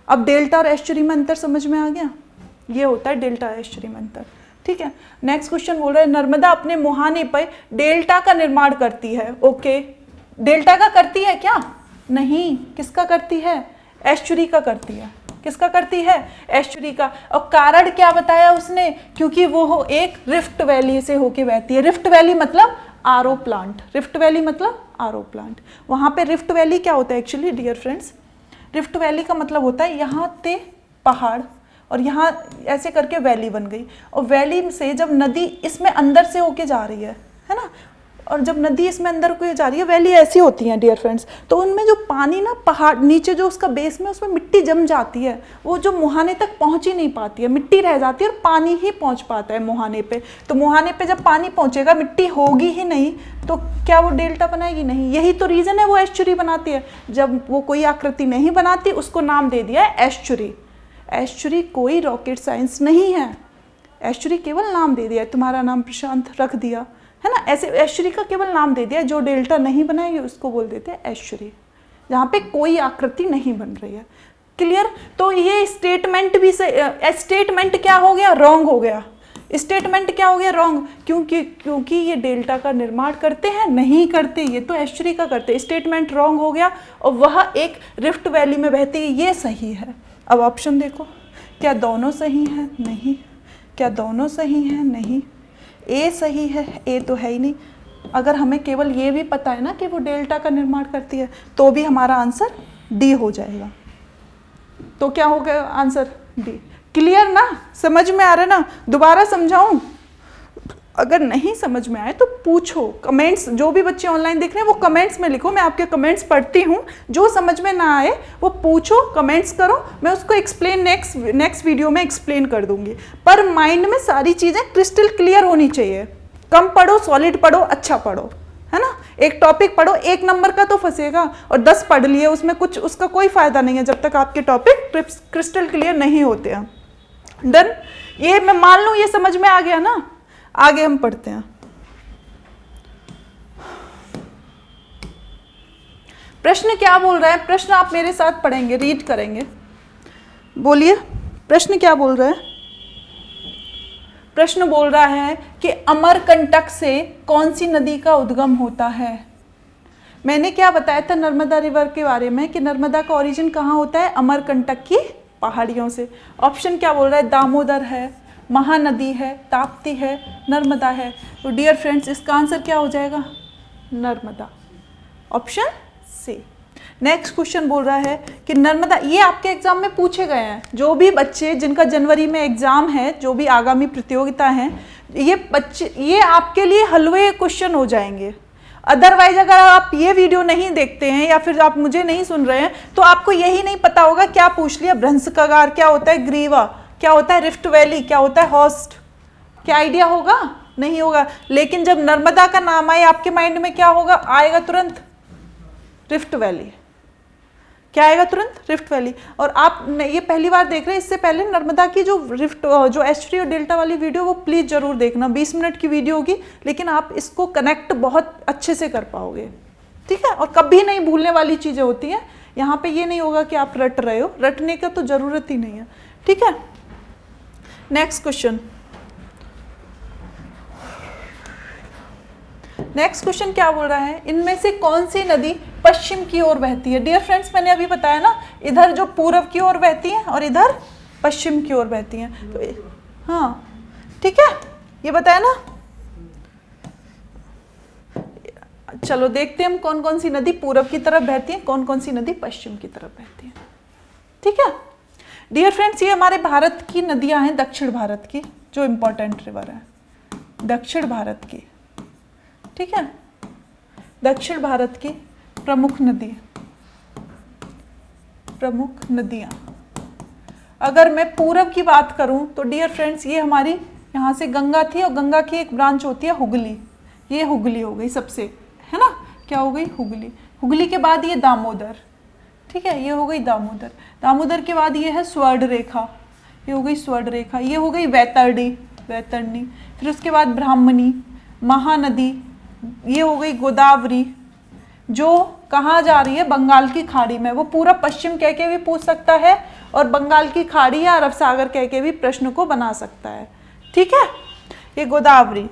अब डेल्टा और एस्चुरी में अंतर समझ में आ गया? ये होता है डेल्टा और एस्चुरी में अंतर। ठीक है, नेक्स्ट क्वेश्चन बोल रहा है नर्मदा अपने मुहाने पर डेल्टा का निर्माण करती है। ओके, डेल्टा का करती है क्या? नहीं, किसका करती है? एस्चुरी का करती है। किसका करती है? एस्चुरी का। और कारण क्या बताया उसने? क्योंकि वो एक रिफ्ट वैली से होके बहती है। रिफ्ट वैली मतलब आरओ प्लांट। रिफ्ट वैली मतलब आरओ प्लांट। वहाँ पे रिफ्ट वैली क्या होता है actually dear friends? Rift valley का मतलब होता है यहाँ थे पहाड़ और यहाँ ऐसे करके वैली बन गई, और वैली से जब नदी इसमें अंदर से होके जा रही है ना, और जब नदी इसमें अंदर को जा रही है, वैली ऐसी होती है डियर फ्रेंड्स, तो उनमें जो पानी ना पहाड़ नीचे जो उसका बेस में उसमें मिट्टी जम जाती है, वो जो मुहाने तक पहुंच ही नहीं पाती है, मिट्टी रह जाती है और पानी ही पहुंच पाता है मुहाने पे। तो मुहाने पे जब पानी पहुंचेगा, मिट्टी होगी ही नहीं, तो क्या वो डेल्टा बनाएगी? नहीं। यही तो रीज़न है वो एस्चुरी बनाती है। जब वो कोई आकृति नहीं बनाती उसको नाम दे दिया है एस्चुरी। एस्चुरी कोई रॉकेट साइंस नहीं है, एस्चुरी केवल नाम दे दिया है। तुम्हारा नाम प्रशांत रख दिया है ना, ऐसे एस्चुरी का केवल नाम दे दिया। जो डेल्टा नहीं बनाएगी उसको बोल देते हैं एस्चुरी, जहाँ पे कोई आकृति नहीं बन रही है। क्लियर? तो ये स्टेटमेंट भी स्टेटमेंट क्या हो गया? रॉन्ग हो गया। स्टेटमेंट क्या हो गया? रॉन्ग। क्योंकि ये डेल्टा का निर्माण करते हैं? नहीं करते, ये तो एस्चुरी का करते हैं। स्टेटमेंट रॉन्ग हो गया, और वह एक रिफ्ट वैली में बहती है, ये सही है। अब ऑप्शन देखो, क्या दोनों सही हैं? नहीं। क्या दोनों सही हैं? नहीं। ए सही है? ए तो है ही नहीं। अगर हमें केवल ये भी पता है ना कि वो डेल्टा का निर्माण करती है, तो भी हमारा आंसर डी हो जाएगा। तो क्या हो गया आंसर? डी। क्लियर ना? समझ में आ रहा है ना? दोबारा समझाऊं? अगर नहीं समझ में आए तो पूछो, कमेंट्स, जो भी बच्चे ऑनलाइन देख रहे हैं वो कमेंट्स में लिखो, मैं आपके कमेंट्स पढ़ती हूँ। जो समझ में ना आए वो पूछो, कमेंट्स करो, मैं उसको एक्सप्लेन नेक्स्ट वीडियो में एक्सप्लेन कर दूंगी। पर माइंड में सारी चीज़ें क्रिस्टल क्लियर होनी चाहिए। कम पढ़ो, सॉलिड पढ़ो, अच्छा पढ़ो, है ना। एक टॉपिक पढ़ो, 1 नंबर का तो फंसेगा, और 10 पढ़ लिए उसमें कुछ उसका कोई फायदा नहीं है जब तक आपके टॉपिक क्रिस्टल क्लियर नहीं होते हैं। डन? ये मैं मान लूँ ये समझ में आ गया ना। आगे हम पढ़ते हैं। प्रश्न क्या बोल रहा है? प्रश्न आप मेरे साथ पढ़ेंगे, रीड करेंगे। बोलिए प्रश्न क्या बोल रहा है? प्रश्न बोल रहा है कि अमरकंटक से कौन सी नदी का उद्गम होता है? मैंने क्या बताया था नर्मदा रिवर के बारे में कि नर्मदा का ओरिजिन कहाँ होता है? अमरकंटक की पहाड़ियों से। ऑप्शन क्या बोल रहा है? दामोदर है, महानदी है, ताप्ती है, नर्मदा है। तो डियर फ्रेंड्स इसका आंसर क्या हो जाएगा? Narmada, option C. Next question बोल रहा है कि नर्मदा, ये आपके एग्जाम में पूछे गए हैं। जो भी बच्चे जिनका जनवरी में एग्जाम है, जो भी आगामी प्रतियोगिता है, ये बच्चे, ये आपके लिए हलवे क्वेश्चन हो जाएंगे। अदरवाइज अगर आप ये वीडियो नहीं देखते हैं या फिर आप मुझे नहीं सुन रहे हैं तो आपको यही नहीं पता होगा क्या पूछ लिया, भ्रंश कगार क्या होता है, ग्रीवा क्या होता है, रिफ्ट वैली क्या होता है, हॉस्ट, क्या आइडिया होगा? नहीं होगा। लेकिन जब नर्मदा का नाम आए आपके माइंड में क्या होगा? आएगा तुरंत रिफ्ट वैली। क्या आएगा तुरंत? Rift valley. और आप ये पहली बार देख रहे हैं, इससे पहले नर्मदा की जो एस्ट्री और डेल्टा वाली वीडियो वो प्लीज जरूर देखना। 20 मिनट की वीडियो होगी लेकिन आप इसको कनेक्ट बहुत अच्छे से कर पाओगे, ठीक है। और कभी नहीं भूलने वाली चीजें होती हैं। यहाँ पे ये नहीं होगा कि आप रट रहे हो, रटने का तो जरूरत ही नहीं है, ठीक है। नेक्स्ट क्वेश्चन, नेक्स्ट क्वेश्चन क्या बोल रहा है? इनमें से कौन सी नदी पश्चिम की ओर बहती है? डियर फ्रेंड्स मैंने अभी बताया ना, इधर जो पूर्व की ओर बहती है और इधर पश्चिम की ओर बहती है। तो हाँ ठीक है, ये बताया ना। चलो देखते हैं हम कौन कौन सी नदी पूर्व की तरफ बहती है, कौन कौन सी नदी पश्चिम की तरफ बहती है, ठीक है। डियर फ्रेंड्स ये हमारे भारत की नदियां हैं, दक्षिण भारत की जो इंपॉर्टेंट रिवर है, दक्षिण भारत की, ठीक है। दक्षिण भारत की प्रमुख नदी, प्रमुख नदियां। अगर मैं पूरब की बात करूं तो डियर फ्रेंड्स ये हमारी यहाँ से गंगा थी और गंगा की एक ब्रांच होती है हुगली। ये हुगली हो गई सबसे, है ना, क्या हो गई? हुगली। हुगली के बाद ये दामोदर, ठीक है, ये हो गई दामोदर। दामोदर के बाद ये है स्वर्ण रेखा, ये हो गई स्वर्ण रेखा। ये हो गई वैतरणी, वैतरणी। फिर उसके बाद ब्राह्मणी, महानदी, ये हो गई गोदावरी जो कहाँ जा रही है? बंगाल की खाड़ी में। वो पूरा पश्चिम कह के भी पूछ सकता है और बंगाल की खाड़ी या अरब सागर कह के भी प्रश्न को बना सकता है, ठीक है। ये गोदावरी,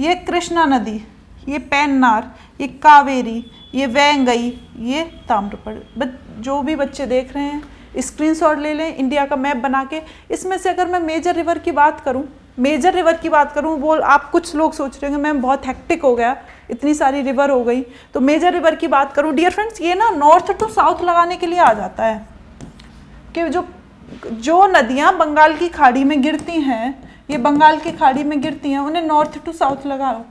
ये कृष्णा नदी, ये पेन्नार, ये कावेरी, ये वैंगई, ये ताम्रपर्णी। जो भी बच्चे देख रहे हैं स्क्रीनशॉट ले लें इंडिया का मैप बना के। इसमें से अगर मैं मेजर रिवर की बात करूं, मेजर रिवर की बात करूं, बोल आप कुछ लोग सोच रहे होंगे मैम बहुत हेक्टिक हो गया, इतनी सारी रिवर हो गई। तो मेजर रिवर की बात करूं डियर फ्रेंड्स, ये ना नॉर्थ टू साउथ लगाने के लिए आ जाता है कि जो नदियां बंगाल की खाड़ी में गिरती हैं, ये बंगाल की खाड़ी में गिरती हैं, उन्हें नॉर्थ टू साउथ लगाओ।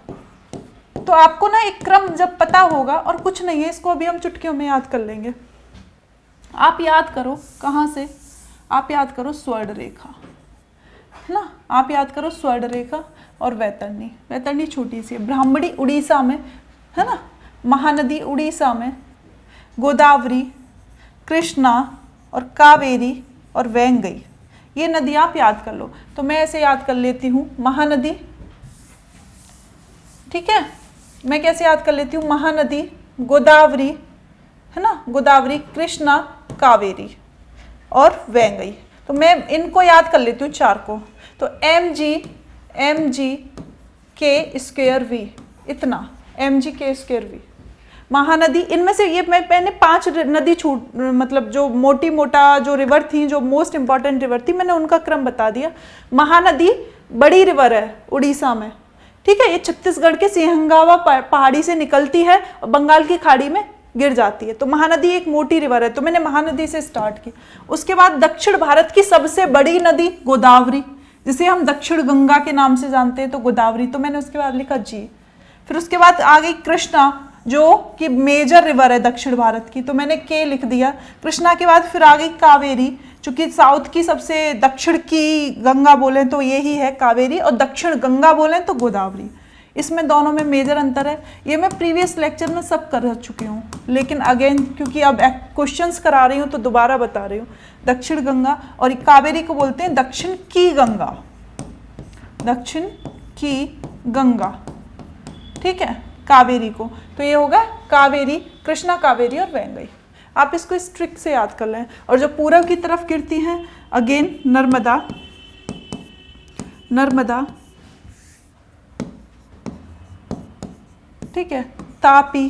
तो आपको ना एक क्रम जब पता होगा, और कुछ नहीं है, इसको अभी हम चुटकियों में याद कर लेंगे। आप याद करो कहाँ से? आप याद करो स्वर्ण रेखा, है ना, आप याद करो स्वर्ण रेखा और वैतरणी। वैतरणी छोटी सी है। ब्राह्मणी उड़ीसा में, है ना, महानदी उड़ीसा में, गोदावरी, कृष्णा और कावेरी और वैंगई, ये नदी आप याद कर लो। तो मैं ऐसे याद कर लेती हूँ, महानदी, ठीक है, मैं कैसे याद कर लेती हूँ? महानदी, गोदावरी, है ना, गोदावरी, कृष्णा, कावेरी और वैंगई। तो मैं इनको याद कर लेती हूँ चार को। तो mg k स्क्वायर v, इतना mg k square v। Mahanadi, इनमें से ये मैंने 5 नदी छूट, मतलब जो मोटी मोटा जो रिवर थी, जो मोस्ट इंपॉर्टेंट रिवर थी, मैंने उनका क्रम बता दिया। महानदी बड़ी रिवर है उड़ीसा में, ठीक है, ये छत्तीसगढ़ के सिंहगावा पहाड़ी से निकलती है और बंगाल की खाड़ी में गिर जाती है। तो महानदी एक मोटी रिवर है, तो मैंने महानदी से स्टार्ट की। उसके बाद दक्षिण भारत की सबसे बड़ी नदी गोदावरी, जिसे हम दक्षिण गंगा के नाम से जानते हैं, तो गोदावरी, तो मैंने उसके बाद लिखा जी। फिर उसके बाद आ गई कृष्णा जो कि मेजर रिवर है दक्षिण भारत की, तो मैंने के लिख दिया। कृष्णा के बाद फिर आ गई कावेरी, चूंकि साउथ की सबसे दक्षिण की गंगा बोलें तो यही है कावेरी, और दक्षिण गंगा बोलें तो गोदावरी। इसमें दोनों में मेजर अंतर है। ये मैं प्रीवियस लेक्चर में सब कर चुकी हूँ, लेकिन अगेन क्योंकि अब क्वेश्चंस करा रही हूँ तो दोबारा बता रही हूँ। दक्षिण गंगा, और कावेरी को बोलते हैं दक्षिण की गंगा, दक्षिण की गंगा, ठीक है, कावेरी को। तो ये होगा कावेरी कृष्णा, कावेरी और वेंगई। आप इसको इस ट्रिक से याद कर लें। और जो पूर्व की तरफ गिरती हैं, अगेन नर्मदा, नर्मदा, ठीक है, तापी,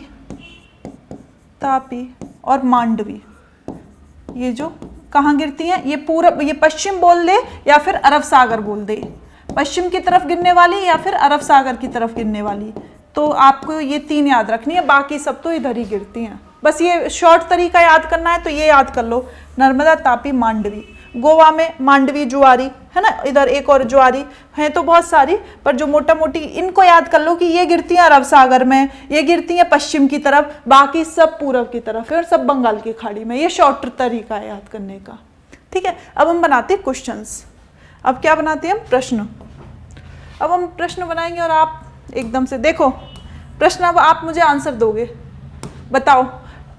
तापी और मांडवी। ये जो कहाँ गिरती हैं, ये पूरब, ये पश्चिम बोल दे या फिर अरब सागर बोल दे, पश्चिम की तरफ गिरने वाली या फिर अरब सागर की तरफ गिरने वाली। तो आपको ये 3 याद रखनी है, बाकी सब तो इधर ही गिरती हैं। बस ये शॉर्ट तरीका याद करना है तो ये याद कर लो, नर्मदा, तापी, मांडवी। गोवा में मांडवी, जुआरी, है ना, इधर एक और जुआरी है, तो बहुत सारी, पर जो मोटा मोटी इनको याद कर लो कि ये गिरती हैं अरब सागर में, ये गिरती हैं पश्चिम की तरफ, बाकी सब पूरब की तरफ है और सब बंगाल की खाड़ी में। ये शॉर्ट तरीका है याद करने का, ठीक है। अब हम बनाते हैं क्वेश्चंस। अब क्या बनाते हैं हम, प्रश्न। अब हम प्रश्न बनाएंगे और आप एकदम से देखो प्रश्न, अब आप मुझे आंसर दोगे। बताओ,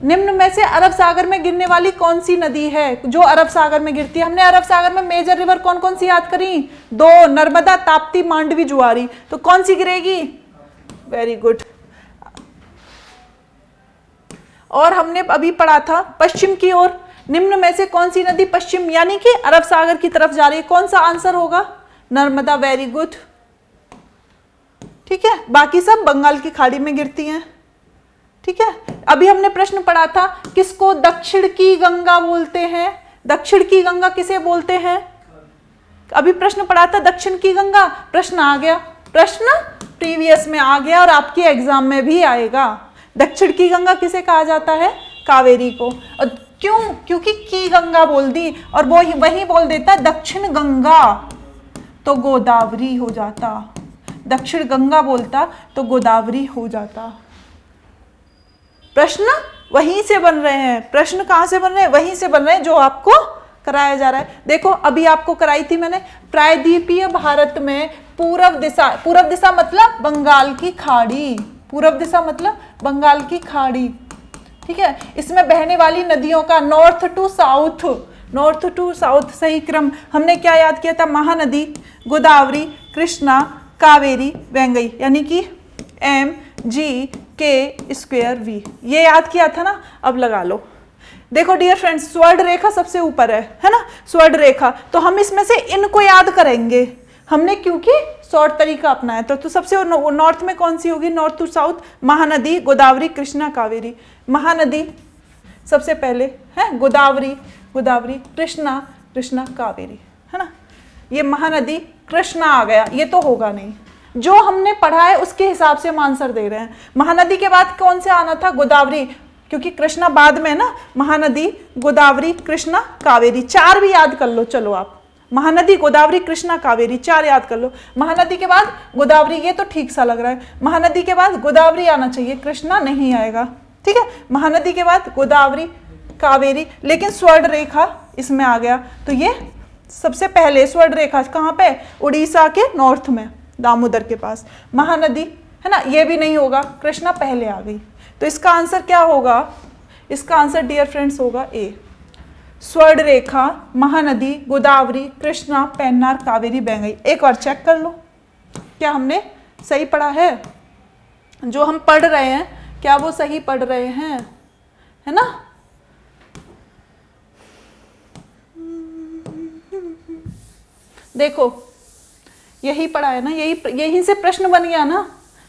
निम्न में से अरब सागर में गिरने वाली कौन सी नदी है जो अरब सागर में गिरती है? हमने अरब सागर में मेजर रिवर कौन कौन सी याद करी? 2, नर्मदा, ताप्ती, मांडवी, जुआरी। तो कौन सी गिरेगी? Very good. और हमने अभी पढ़ा था पश्चिम की ओर, निम्न में से कौन सी नदी पश्चिम यानी कि अरब सागर की तरफ जा रही है? कौन सा आंसर होगा? नर्मदा। वेरी गुड, ठीक है। बाकी सब बंगाल की खाड़ी में गिरती हैं, ठीक है। अभी हमने प्रश्न पढ़ा था, किसको दक्षिण की गंगा बोलते हैं? दक्षिण की गंगा किसे बोलते हैं? अभी प्रश्न पढ़ा था दक्षिण की गंगा, प्रश्न आ गया, प्रश्न प्रीवियस में आ गया और आपके एग्जाम में भी आएगा। दक्षिण की गंगा किसे कहा जाता है? कावेरी को। और क्यों? क्योंकि की गंगा बोल दी और वो वही बोल देता दक्षिण गंगा तो गोदावरी हो जाता, दक्षिण गंगा बोलता तो गोदावरी हो जाता। प्रश्न वहीं से बन रहे हैं, प्रश्न कहां से बन रहे हैं? वहीं से बन रहे हैं जो आपको कराया जा रहा है। देखो अभी आपको कराई थी मैंने, प्रायद्वीपीय भारत में पूर्व दिशा, पूर्व दिशा मतलब बंगाल की खाड़ी, पूर्व दिशा मतलब बंगाल की खाड़ी, ठीक है। इसमें बहने वाली नदियों का north to south, north to south सही क्रम हमने क्या याद किया था? महानदी, गोदावरी, कृष्णा, कावेरी, वेंगई, यानी कि MGK²V, ये याद किया था ना। अब लगा लो। देखो डियर फ्रेंड्स, स्वर्ण रेखा सबसे ऊपर है ना, स्वर्ण रेखा। तो हम इसमें से इनको याद करेंगे हमने, क्योंकि शॉर्ट तरीका अपनाया। तो सबसे नॉर्थ में कौन सी होगी? North to south, Mahanadi, Godavari, Krishna, Kaveri. Mahanadi सबसे पहले है, गोदावरी, गोदावरी, कृष्णा, कृष्णा, कावेरी, है ना। ये महानदी, कृष्णा आ गया, ये तो होगा नहीं, जो हमने पढ़ा है उसके हिसाब से हम आंसर दे रहे हैं। महानदी के बाद कौन से आना था? गोदावरी, क्योंकि कृष्णा बाद में ना। महानदी, गोदावरी, कृष्णा, कावेरी, 4 भी याद कर लो। चलो आप महानदी, गोदावरी, कृष्णा, कावेरी 4 याद कर लो। महानदी के बाद गोदावरी, ये तो ठीक सा लग रहा है। महानदी के बाद गोदावरी आना चाहिए, कृष्णा नहीं आएगा, ठीक है। महानदी के बाद गोदावरी, कावेरी, लेकिन स्वर्ण रेखा इसमें आ गया। तो ये सबसे पहले स्वर्ण रेखा कहाँ पे? उड़ीसा के नॉर्थ में, दामोदर के पास। महानदी है ना, ये भी नहीं होगा, कृष्णा पहले आ गई। तो इसका आंसर क्या होगा? इसका आंसर डियर फ्रेंड्स होगा ए, स्वर्ण रेखा, महानदी, गोदावरी, कृष्णा, पेन्नार, कावेरी, वेंगई। एक बार चेक कर लो क्या हमने सही पढ़ा है? जो हम पढ़ रहे हैं क्या वो सही पढ़ रहे हैं, है ना। देखो यही पढ़ा है ना, यहीं से प्रश्न बन गया ना।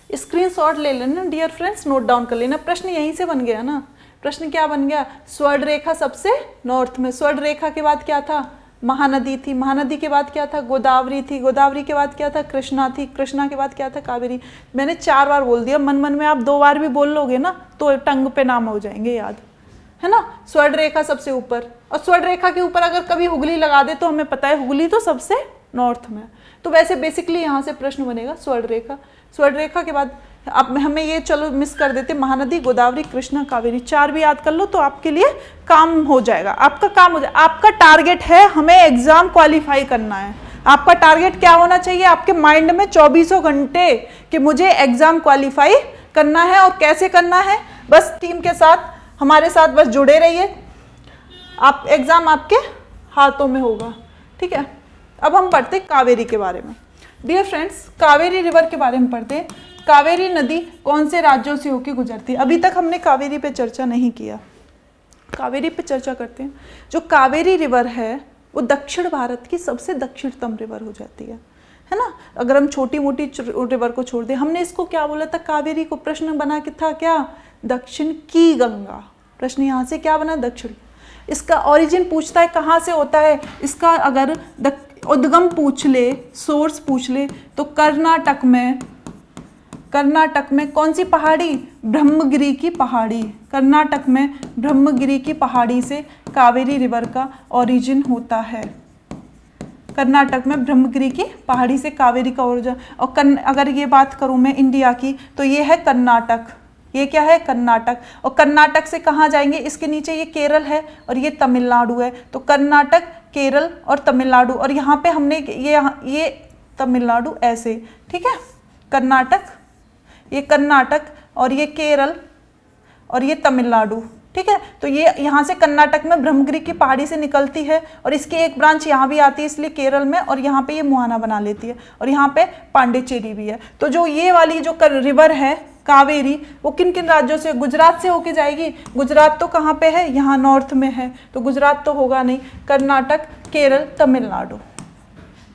स्क्रीनशॉट ले लेना डियर फ्रेंड्स, नोट डाउन कर लेना, प्रश्न यहीं से बन गया ना। प्रश्न क्या बन गया? स्वर्ण रेखा सबसे नॉर्थ में, स्वर्ण रेखा के बाद क्या था? महानदी थी, महानदी के बाद क्या था? गोदावरी थी, गोदावरी के बाद क्या था? कृष्णा थी, कृष्णा के बाद क्या था? कावेरी। मैंने 4 बार बोल दिया, मन मन में आप 2 बार भी बोल लोगे ना तो टंग पे नाम हो जाएंगे याद, है ना। स्वर्ण रेखा सबसे ऊपर, और स्वर्ण रेखा के ऊपर अगर कभी हुगली लगा दे तो हमें पता है हुगली तो सबसे नॉर्थ में। तो वैसे बेसिकली यहाँ से प्रश्न बनेगा स्वर्ण रेखा। स्वर्ण रेखा के बाद अब हमें ये चलो मिस कर देते, महानदी, गोदावरी, कृष्णा, कावेरी 4 भी याद कर लो तो आपके लिए काम हो जाएगा, आपका काम हो जाएगा। आपका टारगेट है हमें एग्जाम क्वालिफाई करना है। आपका टारगेट क्या होना चाहिए आपके माइंड में 24 घंटे कि मुझे एग्जाम क्वालिफाई करना है। और कैसे करना है? बस टीम के साथ, हमारे साथ बस जुड़े रहिए, आप एग्जाम आपके हाथों में होगा, ठीक है। अब हम पढ़ते कावेरी के बारे में। डियर फ्रेंड्स, कावेरी रिवर के बारे में पढ़ते हैं। कावेरी नदी कौन से राज्यों से होकर गुजरती है? अभी तक हमने कावेरी पे चर्चा नहीं किया, कावेरी पे चर्चा करते हैं। जो कावेरी रिवर है वो दक्षिण भारत की सबसे दक्षिणतम रिवर हो जाती है ना। अगर हम छोटी मोटी रिवर को छोड़ दें, हमने इसको क्या बोला था, कावेरी को प्रश्न बना के था क्या, दक्षिण की गंगा। प्रश्न यहाँ से क्या बना, दक्षिण। इसका ओरिजिन पूछता है कहाँ से होता है, इसका अगर उद्गम पूछ ले, सोर्स पूछ ले, तो कर्नाटक में कौन सी पहाड़ी, ब्रह्मगिरी की पहाड़ी। कर्नाटक में ब्रह्मगिरी की पहाड़ी से कावेरी रिवर का ओरिजिन होता है। कर्नाटक में ब्रह्मगिरी की पहाड़ी से कावेरी का ओरिजिन। और अगर ये बात करूँ मैं इंडिया की, तो ये है कर्नाटक। ये क्या है, कर्नाटक। और कर्नाटक से कहाँ जाएंगे, इसके नीचे ये केरल है और ये तमिलनाडु है। तो कर्नाटक, केरल और तमिलनाडु। और यहाँ पे हमने ये तमिलनाडु ऐसे, ठीक है, कर्नाटक, ये कर्नाटक और ये केरल और ये तमिलनाडु, ठीक है। तो ये यहाँ से कर्नाटक में ब्रह्मगिरी की पहाड़ी से निकलती है और इसकी एक ब्रांच यहाँ भी आती है, इसलिए केरल में, और यहाँ पे ये मुहाना बना लेती है और यहाँ पे पांडिचेरी भी है। तो जो ये वाली जो रिवर है कावेरी, वो किन किन राज्यों से, गुजरात से होके जाएगी। गुजरात तो कहाँ पे है, यहाँ नॉर्थ में है, तो गुजरात तो होगा नहीं। कर्नाटक, केरल, तमिलनाडु,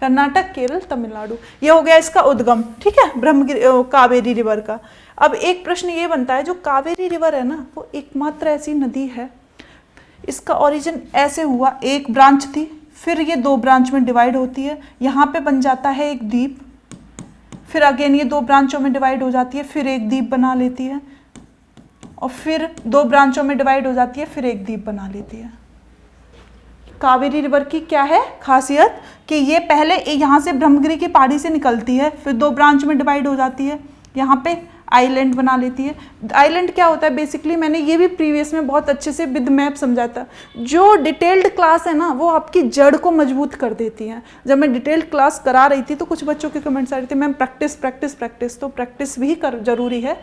कर्नाटक, केरल, तमिलनाडु, ये हो गया इसका उद्गम, ठीक है, ब्रह्मगिरी कावेरी रिवर का। अब एक प्रश्न ये बनता है, जो कावेरी रिवर है ना, वो एकमात्र ऐसी नदी है, इसका ओरिजिन ऐसे हुआ, एक ब्रांच थी, फिर ये दो ब्रांच में डिवाइड होती है, यहाँ पे बन जाता है एक द्वीप, फिर अगेन ये दो ब्रांचों में डिवाइड हो जाती है, फिर एक द्वीप बना लेती है, और फिर दो ब्रांचों में डिवाइड हो जाती है, फिर एक द्वीप बना लेती है। कावेरी रिवर की क्या है खासियत, कि ये पहले यहाँ से ब्रह्मगिरी की पहाड़ी से निकलती है, फिर दो ब्रांच में डिवाइड हो जाती है, यहाँ पे आइलैंड बना लेती है। आइलैंड क्या होता है बेसिकली, मैंने ये भी प्रीवियस में बहुत अच्छे से विद मैप समझाता। जो डिटेल्ड क्लास है ना, वो आपकी जड़ को मजबूत कर देती है। जब मैं डिटेल्ड क्लास करा रही थी तो कुछ बच्चों के कमेंट्स आ रहे थे, मैम प्रैक्टिस प्रैक्टिस प्रैक्टिस, तो प्रैक्टिस भी जरूरी है,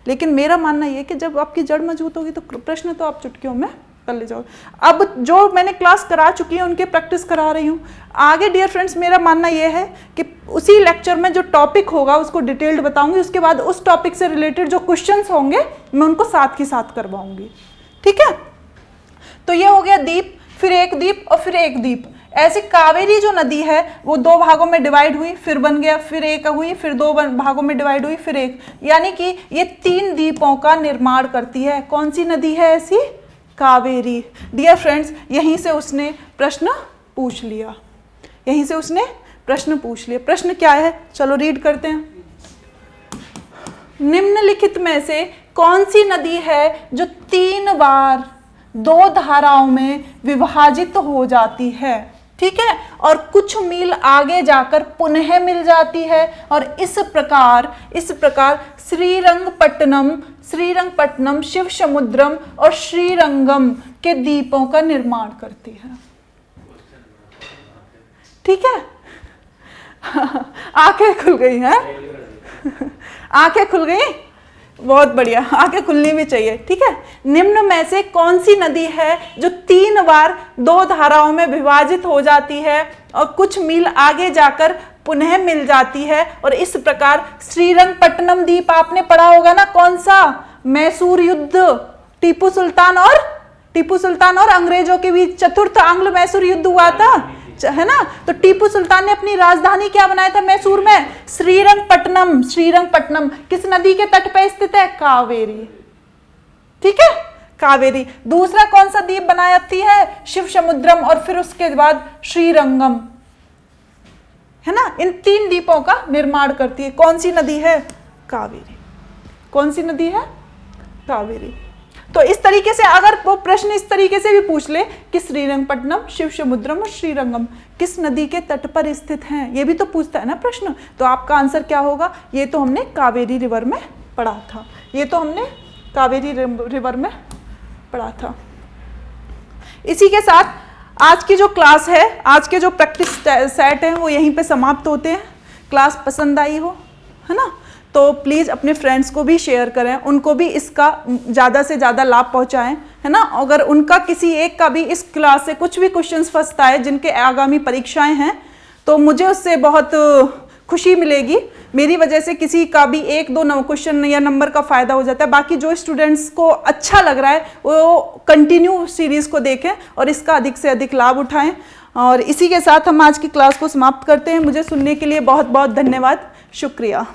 लेकिन मेरा मानना ये है कि जब आपकी जड़ मजबूत होगी तो प्रश्न तो आप चुटकियों में कर ले जाओ। अब जो मैंने क्लास करा चुकी है उनके प्रैक्टिस करा रही हूँ आगे। डियर फ्रेंड्स, मेरा मानना यह है कि उसी लेक्चर में जो टॉपिक होगा उसको डिटेल्ड बताऊंगी, उसके बाद उस टॉपिक से रिलेटेड जो क्वेश्चंस होंगे मैं उनको साथ के साथ करवाऊंगी, ठीक है। तो ये हो गया द्वीप, फिर एक द्वीप और फिर एक द्वीप। ऐसी कावेरी जो नदी है वो दो भागों में डिवाइड हुई, फिर बन गया, फिर एक हुई, फिर दो भागों में डिवाइड हुई, फिर एक, यानी कि ये 3 द्वीपों का निर्माण करती है। कौन सी नदी है ऐसी, कावेरी। डियर फ्रेंड्स, यहीं से उसने प्रश्न पूछ लिया, यहीं से उसने प्रश्न पूछ लिया। प्रश्न क्या है, चलो रीड करते हैं। निम्नलिखित में से कौन सी नदी है जो 3 बार 2 धाराओं में विभाजित हो जाती है, ठीक है, और कुछ मील आगे जाकर पुनः मिल जाती है, और इस प्रकार श्रीरंगपट्टनम, शिव समुद्रम और श्रीरंगम के द्वीपों का निर्माण करती है, ठीक है। आंखें खुल गई हैं, आंखें खुल गई, बहुत बढ़िया, आंखें खुलनी भी चाहिए, ठीक है। निम्न में से कौन सी नदी है जो 3 बार 2 धाराओं में विभाजित हो जाती है और कुछ मील आगे जाकर पुनः मिल जाती है, और इस प्रकार श्रीरंगपट्टनम द्वीप आपने पढ़ा होगा ना, कौन सा, मैसूर युद्ध, टीपू सुल्तान और अंग्रेजों के बीच चतुर्थ आंग्ल मैसूर युद्ध हुआ था, है ना। तो टीपू सुल्तान ने अपनी राजधानी क्या बनाया था मैसूर में, श्रीरंगपट्टनम किस नदी के तट पर स्थित है, कावेरी, ठीक है, कावेरी। दूसरा कौन सा द्वीप बनाती है, शिव समुद्रम, और फिर उसके बाद श्रीरंगम, है ना। इन 3 द्वीपों का निर्माण करती है। कौन सी नदी है, कावेरी। कौन सी नदी है, कावेरी। तो इस तरीके से अगर वो प्रश्न इस तरीके से भी पूछ ले कि श्रीरंगपट्टनम, शिव समुद्रम और श्रीरंगम किस नदी के तट पर स्थित हैं, ये भी तो पूछता है ना प्रश्न, तो आपका आंसर क्या होगा, ये तो हमने कावेरी रिवर में पढ़ा था, ये तो हमने कावेरी रिवर में पढ़ा था। इसी के साथ आज की जो क्लास है, आज के जो प्रैक्टिस सेट हैं वो यहीं पे समाप्त होते हैं। क्लास पसंद आई हो, है ना, तो प्लीज़ अपने फ्रेंड्स को भी शेयर करें, उनको भी इसका ज़्यादा से ज़्यादा लाभ पहुंचाएं, है ना। अगर उनका किसी एक का भी इस क्लास से कुछ भी क्वेश्चंस फंसता है जिनके आगामी परीक्षाएं हैं, तो मुझे उससे बहुत खुशी मिलेगी, मेरी वजह से किसी का भी 1-2 क्वेश्चन या नंबर का फ़ायदा हो जाता है। बाकी जो स्टूडेंट्स को अच्छा लग रहा है वो कंटिन्यू सीरीज़ को देखें और इसका अधिक से अधिक लाभ उठाएं। और इसी के साथ हम आज की क्लास को समाप्त करते हैं। मुझे सुनने के लिए बहुत बहुत धन्यवाद, शुक्रिया।